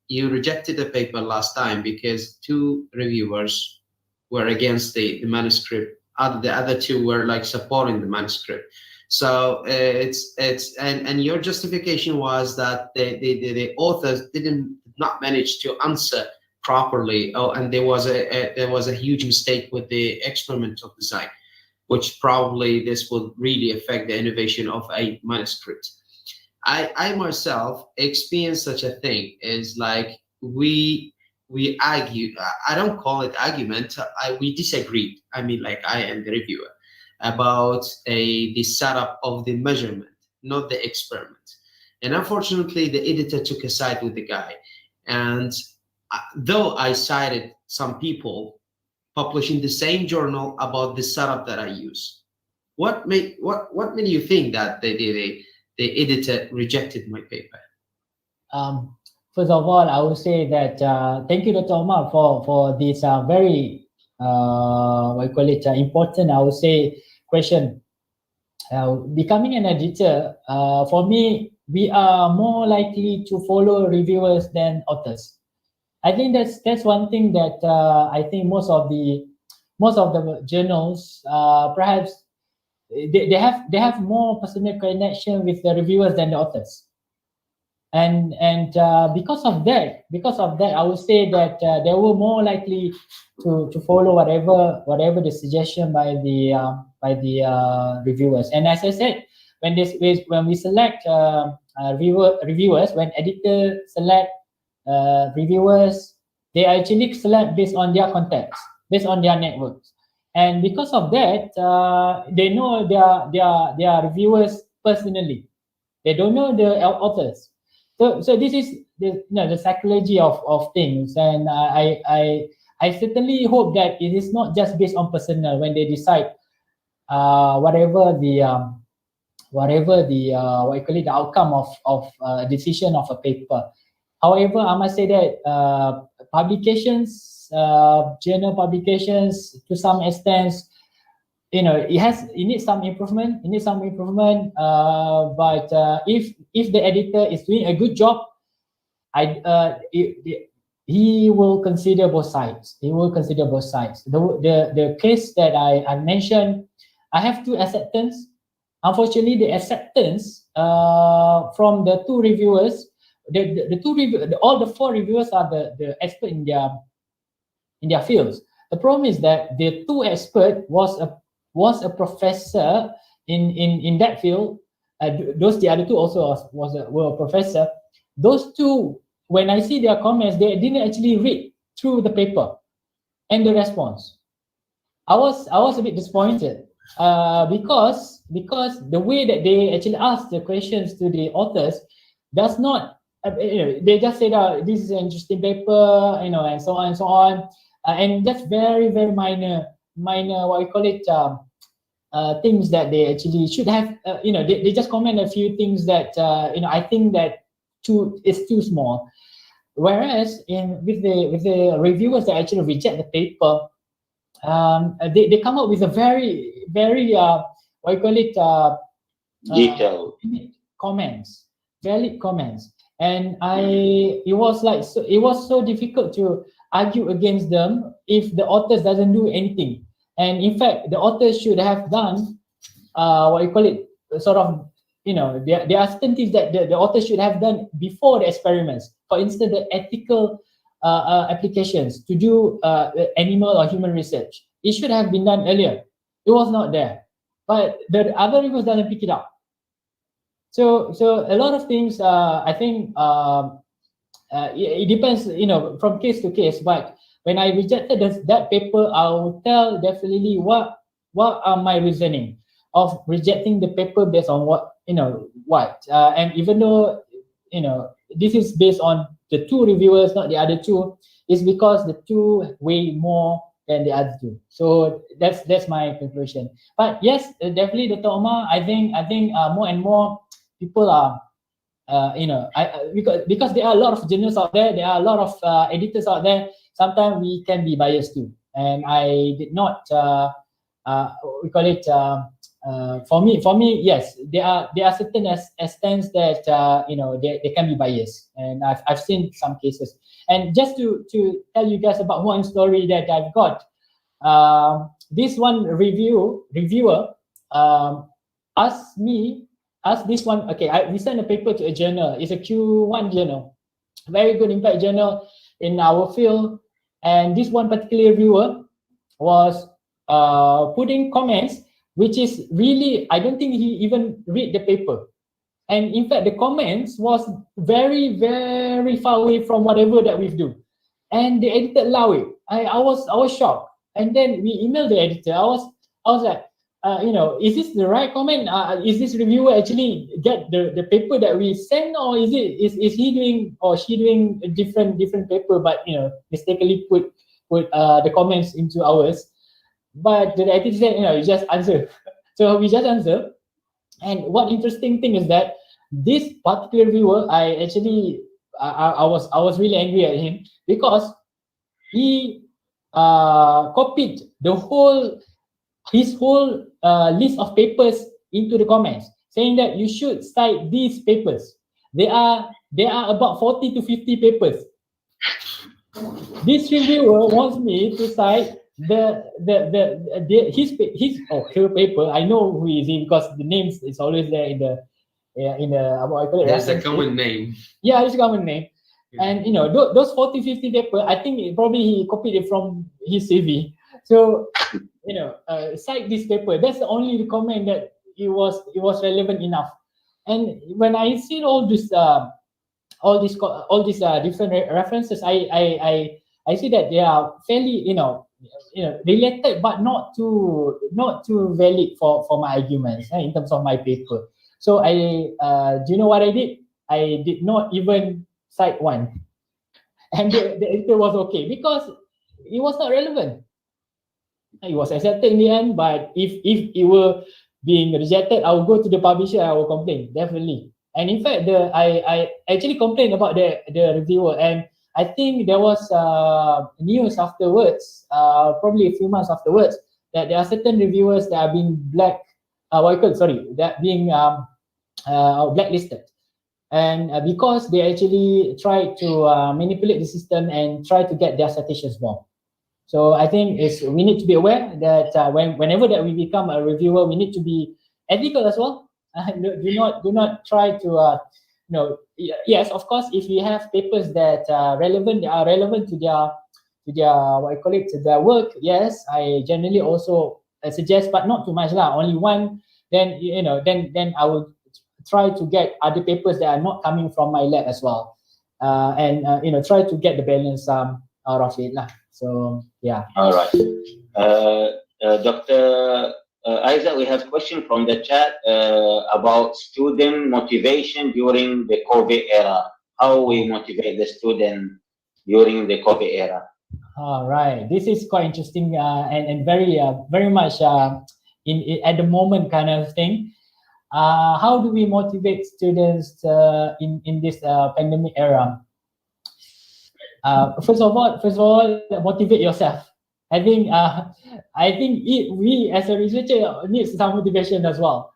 you rejected the paper last time because 2 reviewers were against the manuscript. The other 2 were supporting the manuscript. So and your justification was that the authors did not manage to answer properly. Oh, and there was a huge mistake with the experimental design, which probably this will really affect the innovation of a manuscript. I myself experienced such a thing. Is like we argue. I don't call it argument. We disagreed. I mean, like I and the reviewer about the setup of the measurement, not the experiment. And unfortunately, the editor took a side with the guy. And though I cited some people publishing the same journal about the setup that I use, what made you think that the editor rejected my paper? First of all, I would say that thank you, Dr. Omar, for this very important, I would say, question. Becoming an editor, for me, we are more likely to follow reviewers than authors. I think that's one thing that I think most of the journals perhaps they have more personal connection with the reviewers than the authors. And because of that, I would say that they were more likely to follow whatever the suggestion by the reviewers. And as I said, when we select reviewers, when editors select reviewers, they actually select based on their contacts, based on their networks. And because of that, they know their reviewers personally. They don't know the authors. So this is the psychology of things, and I certainly hope that it is not just based on personal when they decide whatever the outcome of decision of a paper. However, I must say that publications, journal publications, to some extent, it needs some improvement. But if the editor is doing a good job, he will consider both sides. The case that I mentioned, I have two acceptance. Unfortunately, the acceptance from the two reviewers, all the four reviewers are the expert in their fields. The problem is that the two expert was a professor in that field. The other two also were a professor. Those two, when I see their comments, they didn't actually read through the paper and the response. I was a bit disappointed because the way that they actually asked the questions to the authors does not. They just said, "This is an interesting paper," and so on, and that's very, very minor. Things that they actually should have. They just comment a few things that I think that is too small. Whereas with the reviewers that actually reject the paper, they come up with a very, very detailed comments, valid comments, and it was so difficult to argue against them if the authors doesn't do anything. And in fact, the authors should have done there are certain things that the authors should have done before the experiments. For instance, the ethical applications to do animal or human research. It should have been done earlier. It was not there, but the other reviewers doesn't pick it up. So a lot of things, I think it depends, from case to case. But when I rejected that paper, I will tell definitely what are my reasoning of rejecting the paper based on and even though this is based on the two reviewers, not the other two, is because the two weigh more than the other two. So that's my conclusion. But yes, definitely, Dr. Omar, I think more and more people are because there are a lot of journalists out there, there are a lot of editors out there. Sometimes we can be biased too, and I did not for me, yes, there are certain extents that they can be biased, and I've seen some cases. And just to tell you guys about one story that I've got, this one reviewer, asked this one. Okay, we sent a paper to a journal. It's a Q1 journal, very good impact journal in our field. And this one particular reviewer was putting comments, which is really, I don't think he even read the paper. And in fact, the comments was very, very far away from whatever that we do. And the editor allowed it. I was shocked. And then we emailed the editor. I was like, is this the right comment? Is this reviewer actually get the paper that we send, or is he doing or she doing a different paper, but mistakenly put the comments into ours? But the editor said, you just answer. So we just answer. And one interesting thing is that this particular reviewer, I was really angry at him because he copied his whole list of papers into the comments, saying that you should cite these papers. There are about 40 to 50 papers. This reviewer wants me to cite his her paper. I know who is he because the names is always there in the what I call it. There's a common name. Yeah, it's a common name. Yeah. And those 40, 50 paper, I think probably he copied it from his CV. So cite this paper. That's the only comment that it was relevant enough. And when I see all these different references, I see that they are fairly related, but not too valid for my arguments in terms of my paper. So do you know what I did? I did not even cite one, and the editor was okay because it was not relevant. It was accepted in the end, but if it were being rejected, I will go to the publisher. I will complain definitely. And in fact, I actually complained about the reviewer, and I think there was news afterwards, probably a few months afterwards, that there are certain reviewers that are being blacklisted, and because they actually try to manipulate the system and try to get their citations wrong. So I think we need to be aware that whenever that we become a reviewer, we need to be ethical as well. Do not try to yes, of course, if we have papers that are relevant to their to their work, yes, I generally also suggest, but not too much only one. Then then I would try to get other papers that are not coming from my lab as well, and try to get the balance out of it So yeah. All right, Dr. Aizat, we have a question from the chat about student motivation during the COVID era. How we motivate the student during the COVID era? All right, this is quite interesting and very much at the moment kind of thing. How do we motivate students in this pandemic era? First of all, motivate yourself. I think we as a researcher need some motivation as well.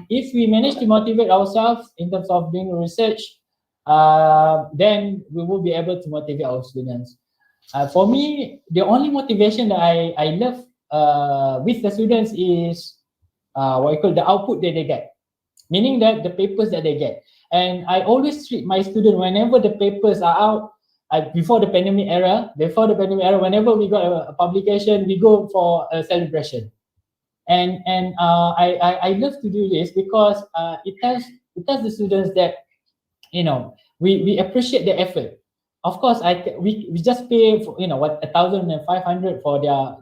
If we manage to motivate ourselves in terms of doing research, then we will be able to motivate our students. For me, the only motivation that I love with the students is the output that they get, meaning that the papers that they get. And I always treat my students, whenever the papers are out, before the pandemic era, whenever we got a publication, we go for a celebration. And I love to do this because it tells the students that we appreciate the effort. Of course, we just pay for 1,500 for their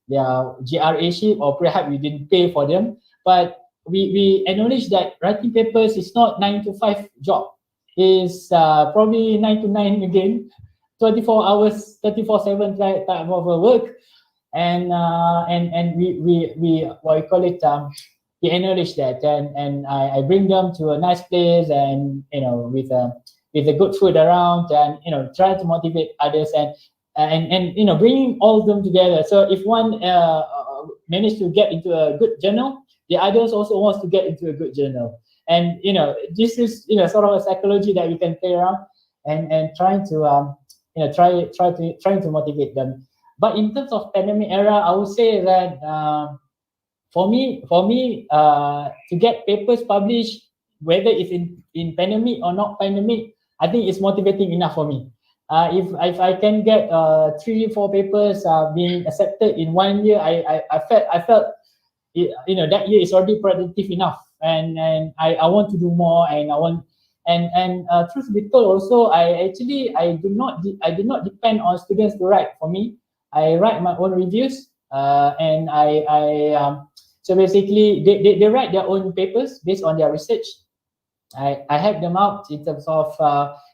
GRA sheet, or perhaps we didn't pay for them, but we acknowledge that writing papers is not 9 to 5 job. Is probably 9 to 9 again, 24 hours, 24/7 type of work, and we acknowledge that, and I bring them to a nice place, and with a good food around, and try to motivate others, and bringing all of them together. So if one managed to get into a good journal, the others also wants to get into a good journal. And this is sort of a psychology that we can play around and trying to trying to motivate them. But in terms of pandemic era, I would say that for me, to get papers published, whether it's in pandemic or not pandemic, I think it's motivating enough for me. If I can get 3-4 papers being accepted in 1 year, I felt that year is already productive enough, and I want to do more, and I want truth be told also, I do not depend on students to write for me. I write my own reviews, and so basically they write their own papers based on their research. I help them out in terms of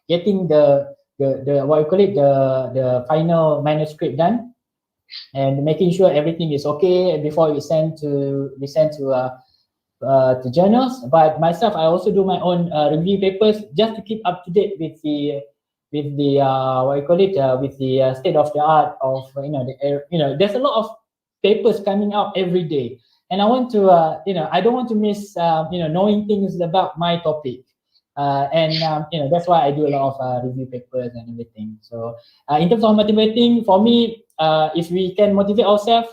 getting the what you call it, the final manuscript done, and making sure everything is okay before we send to journals. But myself, I also do my own review papers just to keep up to date with the what you call it, with the state of the art of there's a lot of papers coming out every day, and I want to I don't want to miss knowing things about my topic. That's why I do a lot of review papers and everything. So in terms of motivating, for me, if we can motivate ourselves,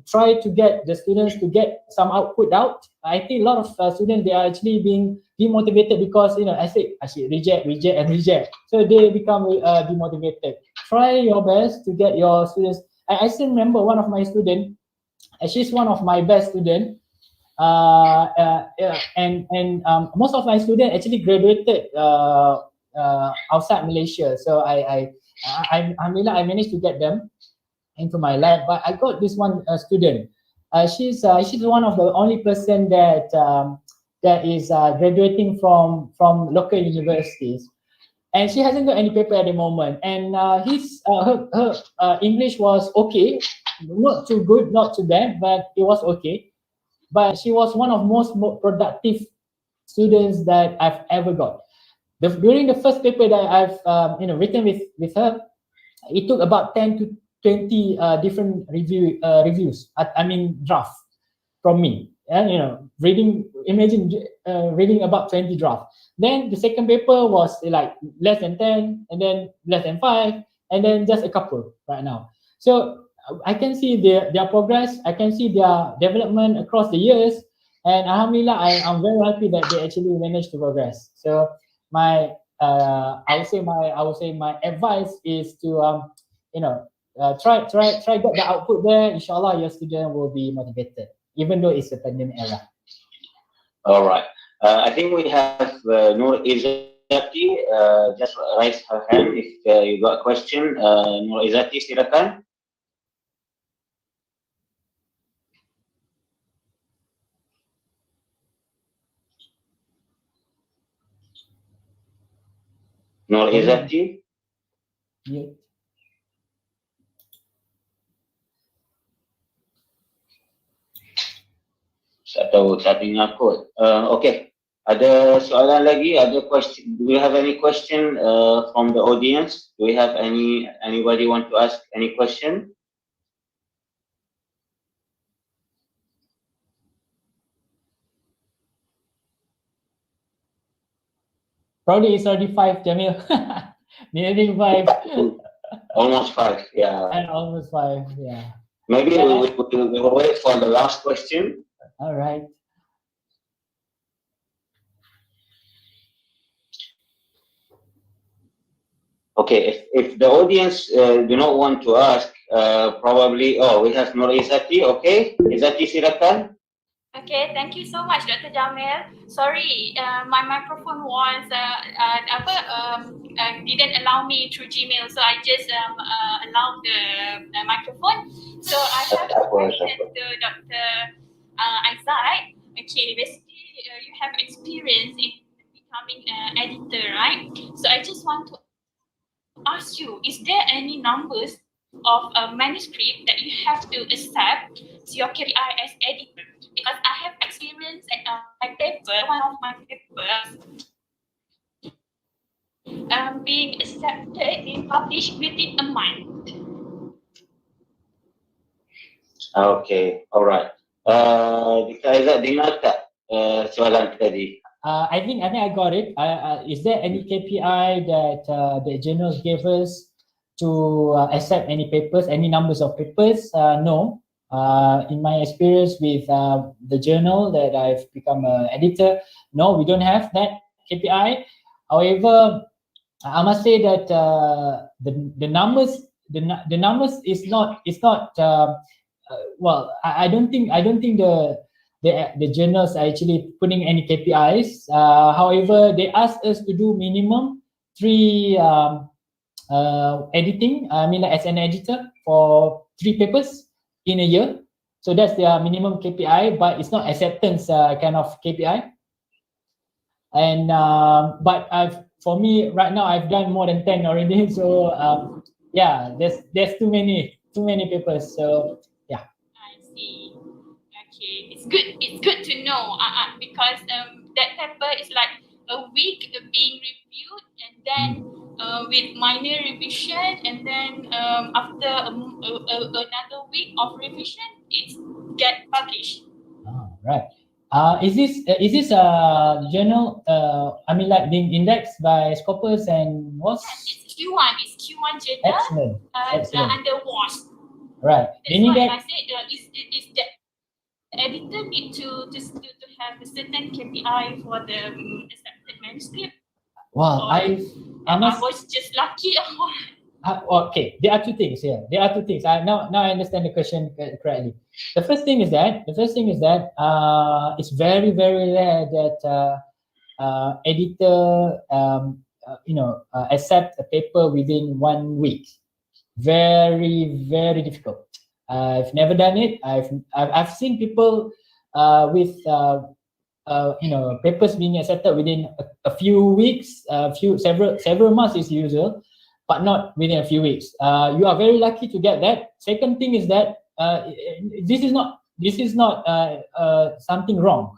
try to get the students to get some output out. I think a lot of students, they are actually being demotivated because I say reject, so they become demotivated. Try your best to get your students. I still remember one of my students. She's one of my best students. Most of my students actually graduated outside Malaysia. So I managed to get them into my lab. But I got this one student. She's one of the only person that is graduating from local universities, and she hasn't got any paper at the moment. And her English was okay, not too good, not too bad, but it was okay. But she was one of most productive students that I've ever got. During the first paper that I've written with her, it took about 10 to 20 different reviews. I mean drafts from me, and imagine reading about 20 drafts. Then the second paper was like less than 10, and then less than 5, and then just a couple right now. So I can see their progress. I can see their development across the years, and alhamdulillah, I'm very happy that they actually managed to progress. So I would say my advice is to try get the output there. Inshallah, your student will be motivated, even though it's a pandemic era. All right. I think we have Nur Izati just raise her hand if you got a question. Nur Izati, silakan. Nur Izati. Yeah. Tak dengar kot. Okay. Ada soalan lagi? Ada question? Do we have any question from the audience? Do we have anybody want to ask any question? Probably it's already 5, Jameel. Nearly 5. Almost 5, yeah. And almost 5, yeah. Maybe we will wait for the last question. All right. Okay, if the audience do not want to ask, probably, we have Nur Izati, okay? Izati, silakan. Okay, thank you so much, Dr. Jameel. Sorry, my microphone was didn't allow me through Gmail, so I just allowed the microphone. So I have a question to Dr. Aizat. Okay, basically you have experience in becoming an editor, right? So I just want to ask you, is there any numbers of a manuscript that you have to accept to your career as editor? Because I have experience at my paper, one of my papers, being accepted and published within a month. Okay, all right. Dr. Aizat, dengar tak soalan tadi? I think I got it. Is there any KPI that the journals gave us to accept any papers, any numbers of papers? No. In my experience with the journal that I've become an editor, no, we don't have that KPI. However, I must say that the numbers is not well. I don't think the journals are actually putting any KPIs. However, they asked us to do minimum 3 editing. I mean, like, as an editor for 3 papers in a year. So that's their minimum KPI, but it's not acceptance kind of KPI. And but for me right now, I've done more than 10 already. So yeah, there's too many papers. So yeah. I see. Okay, it's good to know because that paper is like a week being reviewed, and then with minor revision, and then after another week of revision, it's get published. Oh, right. Is this journal? I mean, like, being indexed by Scopus and WAS? Yes, it's Q1. It's Q1 journal. Excellent. Excellent. Under WAS. Right. That's why I said is that editor need to have a certain KPI for the accepted manuscript. Wow, I was just lucky. Okay, there are 2 things here. There are 2 things. Now I understand the question correctly. The first thing is that it's very, very rare that editor accept a paper within 1 week. Very, very difficult. I've never done it. I've seen people with papers being accepted within a few weeks, several months is usual, but not within a few weeks. You are very lucky to get that. Second thing is that this is not something wrong.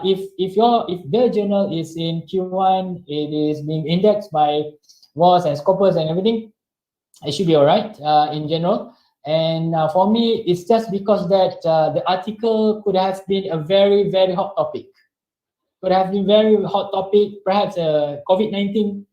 If the journal is in Q1, it is being indexed by WAS and Scopus and everything, it should be all right in general. And for me, it's just because that the article could have been a very, very hot topic. Could have been very hot topic, perhaps COVID-19,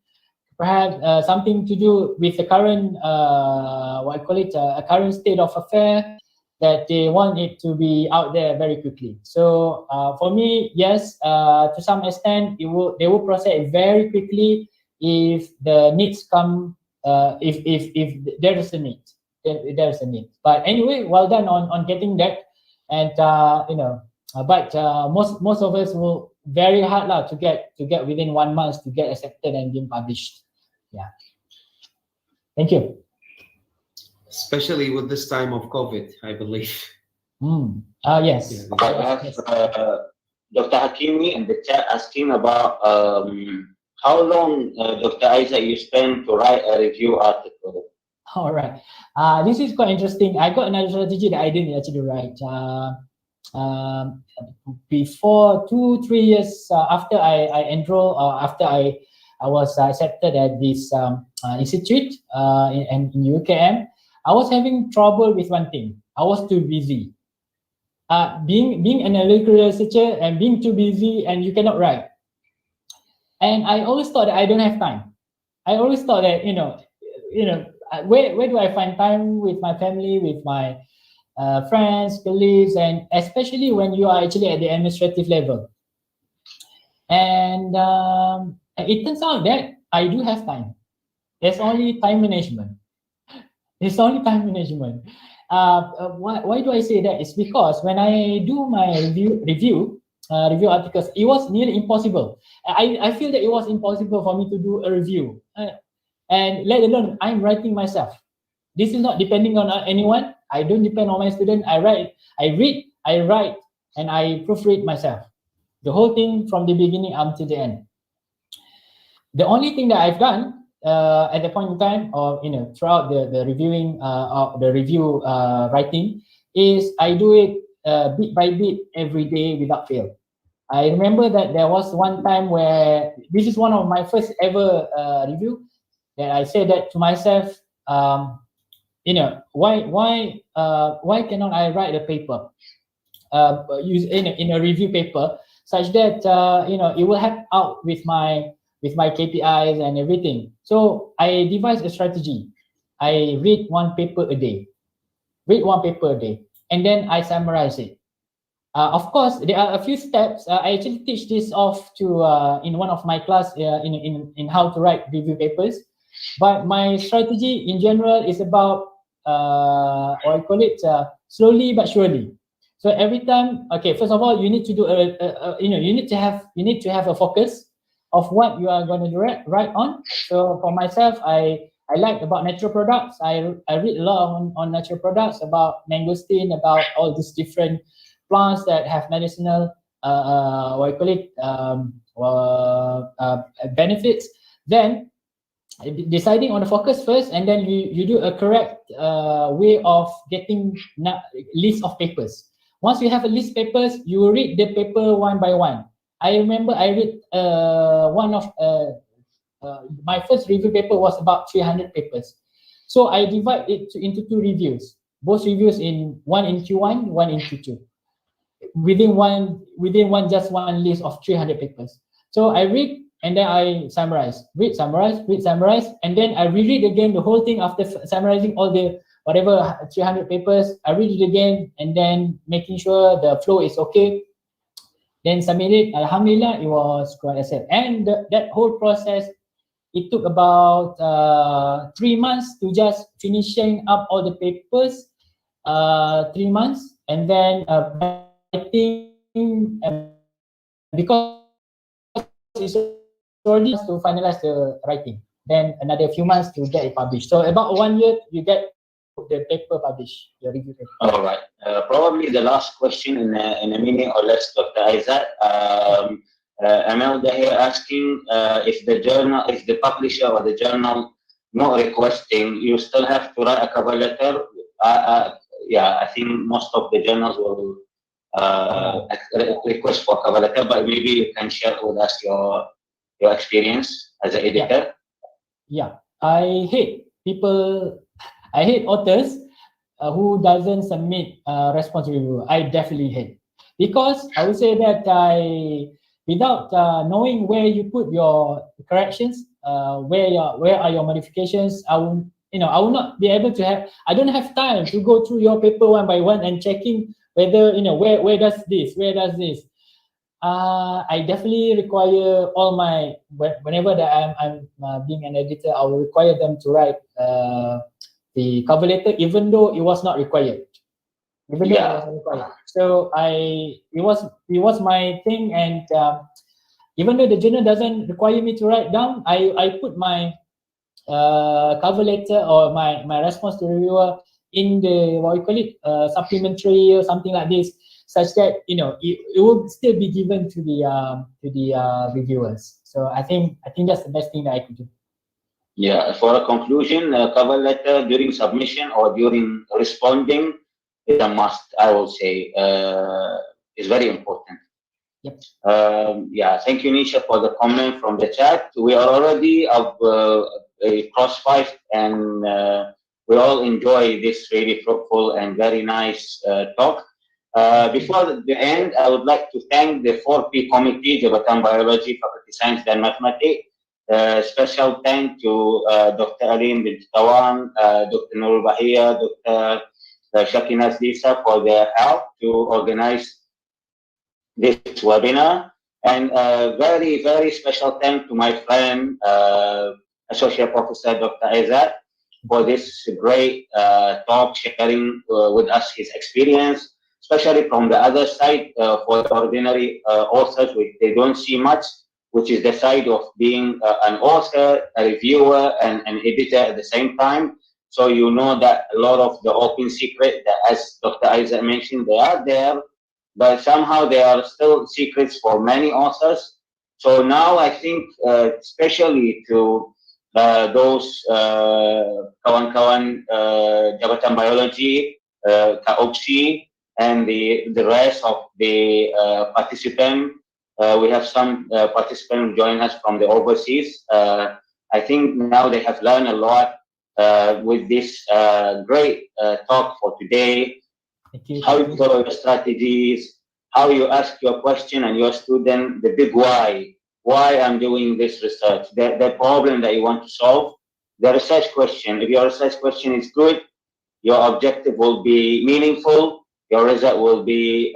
perhaps something to do with the current, a current state of affair, that they want it to be out there very quickly. So for me, yes, to some extent, they will process it very quickly if the needs come, if there is a need. There's a need. But anyway, well done on getting that. And but most of us will very hard to get within 1 month to get accepted and being published. Yeah. Thank you. Especially with this time of COVID, I believe. Yes. Dr. Hakimi in the chat asking about how long, Dr. Aizat, you spend to write a review article. All right. This is quite interesting. I got another strategy that I didn't actually write. Before 2-3 years after I enrolled, after I was accepted at this institute in UKM, I was having trouble with one thing. I was too busy. Being an analytical researcher and being too busy, and you cannot write. And I always thought that I don't have time. I always thought that where do I find time with my family, with my friends, colleagues, and especially when you are actually at the administrative level. And it turns out that I do have time. There's only time management. It's only time management. Why do I say that? It's because when I do my review articles, it was nearly impossible. I feel that it was impossible for me to do a review. And let alone I'm writing myself. This is not depending on anyone. I don't depend on my student. I read, I write, and I proofread myself. The whole thing from the beginning up to the end. The only thing that I've done at the point in time, or throughout the reviewing the review writing, is I do it bit by bit every day without fail. I remember that there was one time where this is one of my first ever review, that I said that to myself, why cannot I write a paper, in a review paper, such that it will help out with my KPIs and everything. So I devised a strategy. I read one paper a day. and then I summarize it. Of course, there are a few steps. I actually teach this off to in one of my class in how to write review papers. But my strategy in general is about what I call it, slowly but surely. So every time, okay, first of all, you need to do you need to have a focus of what you are going to write on. So for myself, I like about natural products. I read a lot on natural products, about mangosteen, about all these different plants that have medicinal what I call it benefits. Then deciding on the focus first, and then you do a correct way of getting list of papers. Once you have a list of papers, you will read the paper one by one. I remember I read one of my first review paper was about 300 papers. So I divide it into two reviews, both reviews one in Q1, one in Q2. Within one just one list of 300 papers. So I read and then I summarize, read, summarize, and then I reread again the whole thing after summarizing all the whatever 300 papers. I read it again and then making sure the flow is okay. Then submit it. Alhamdulillah, it was quite accepted. And that whole process, it took about 3 months to just finishing up all the papers. 3 months, and then I think because it's already to finalize the writing, then another few months to get it published. So about 1 year, you get the paper published, the review paper. All right. Probably the last question in a minute or less, Dr. Aizat. Amelda here asking if the publisher or the journal not requesting, you still have to write a cover letter. Yeah, I think most of the journals will request for cover letter, but maybe you can share with us your experience as an editor. Yeah, I hate authors who doesn't submit response review. I definitely hate, because I would say that without knowing where you put your corrections, where are your modifications, I will not be able to have. I don't have time to go through your paper one by one and checking whether where does this. I definitely require all my whenever that I'm being an editor, I will require them to write the cover letter, even though it was not required. So it was my thing, and even though the journal doesn't require me to write down, I put my cover letter or my response to the reviewer in the supplementary or something like this, such that it will still be given to the reviewers. So I think that's the best thing that I could do. Yeah, for a conclusion, cover letter during submission or during responding is a must, I will say. It's very important. Yep. Yeah, thank you, Nisha, for the comment from the chat. We are already up cross 5, and we all enjoy this really fruitful and very nice talk. Before the end, I would like to thank the 4P committee, Jabatan Biology, Faculty Science, and Mathematics. Special thank to Dr. Alim bin Tawan, Dr. Nurul Bahia, Dr. Shakinaz Lisa for their help to organize this webinar. And very, very special thank to my friend, Associate Professor Dr. Aizat, for this great talk, sharing with us his experience, especially from the other side for the ordinary authors, which they don't see much, which is the side of being an author, a reviewer, and an editor at the same time. So you know that a lot of the open secret that, as Dr. Aizat mentioned, they are there, but somehow they are still secrets for many authors. So now I think, especially to those kawan-kawan Jabatan Biology, Ka-Opsi, and the rest of the participants, we have some participants join us from the overseas. I think now they have learned a lot with this great talk for today. How you follow your strategies, how you ask your question and your student, the big why I'm doing this research, the problem that you want to solve, the research question. If your research question is good, your objective will be meaningful, your result will be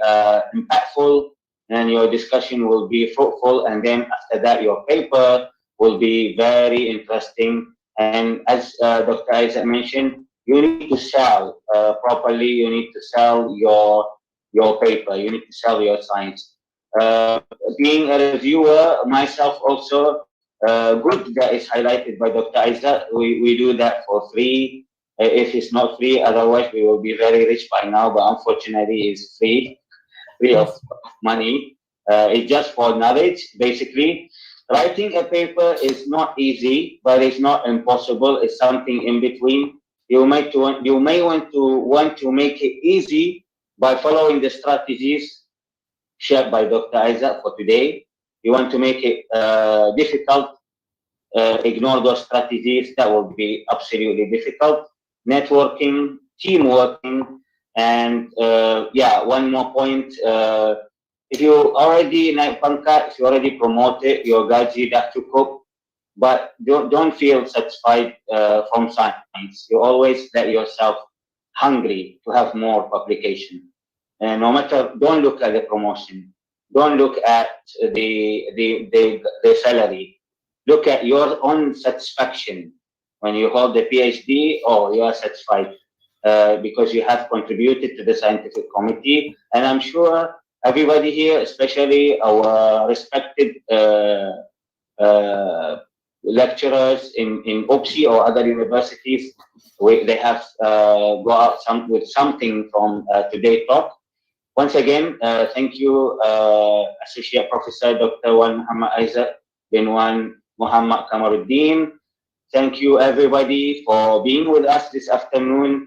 impactful, and your discussion will be fruitful, and then after that your paper will be very interesting. And as Dr. Aizat mentioned, you need to sell properly. You need to sell your paper. You need to sell your science. Being a reviewer myself also, good that is highlighted by Dr. Aizat. We do that for free. If it's not free, otherwise we will be very rich by now, but unfortunately it's free of money. It's just for knowledge, basically. Writing a paper is not easy, but it's not impossible. It's something in between. You may want to make it easy by following the strategies shared by Dr. Aizat for today. You want to make it difficult, ignore those strategies. That will be absolutely difficult. Networking, teamworking, and yeah, one more point. If you already naik pangkat, if you already promoted, your gaji dah cukup, but don't feel satisfied from science. You always let yourself hungry to have more publication. And no matter, don't look at the promotion. Don't look at the salary. Look at your own satisfaction. When you hold the PhD, oh, you are satisfied because you have contributed to the scientific committee. And I'm sure everybody here, especially our respected lecturers in UPSI or other universities, they have go out with something from today's talk. Once again, thank you, Associate Professor Dr. Wan Muhammad Aizat bin Wan Muhammad Kamaruddin. Thank you, everybody, for being with us this afternoon.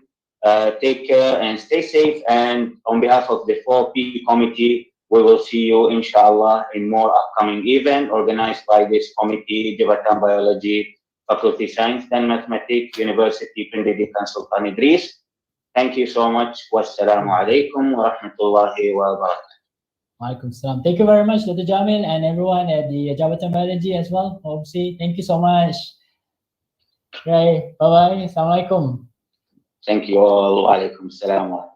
Take care and stay safe. And on behalf of the 4P committee, we will see you, inshallah, in more upcoming event organized by this committee, Jabatan Biology, Faculty Science and Mathematics, University Pendidikan Sultan Idris. Thank you so much. Wassalamu alaikum wa rahmatullahi wa barakatuh. Waalaikum salam. Thank you very much, Dr. Jameel, and everyone at the Jabatan Biology as well. Obviously, thank you so much. Okay, bye-bye. Assalamualaikum. Thank you all. Waalaikum salam.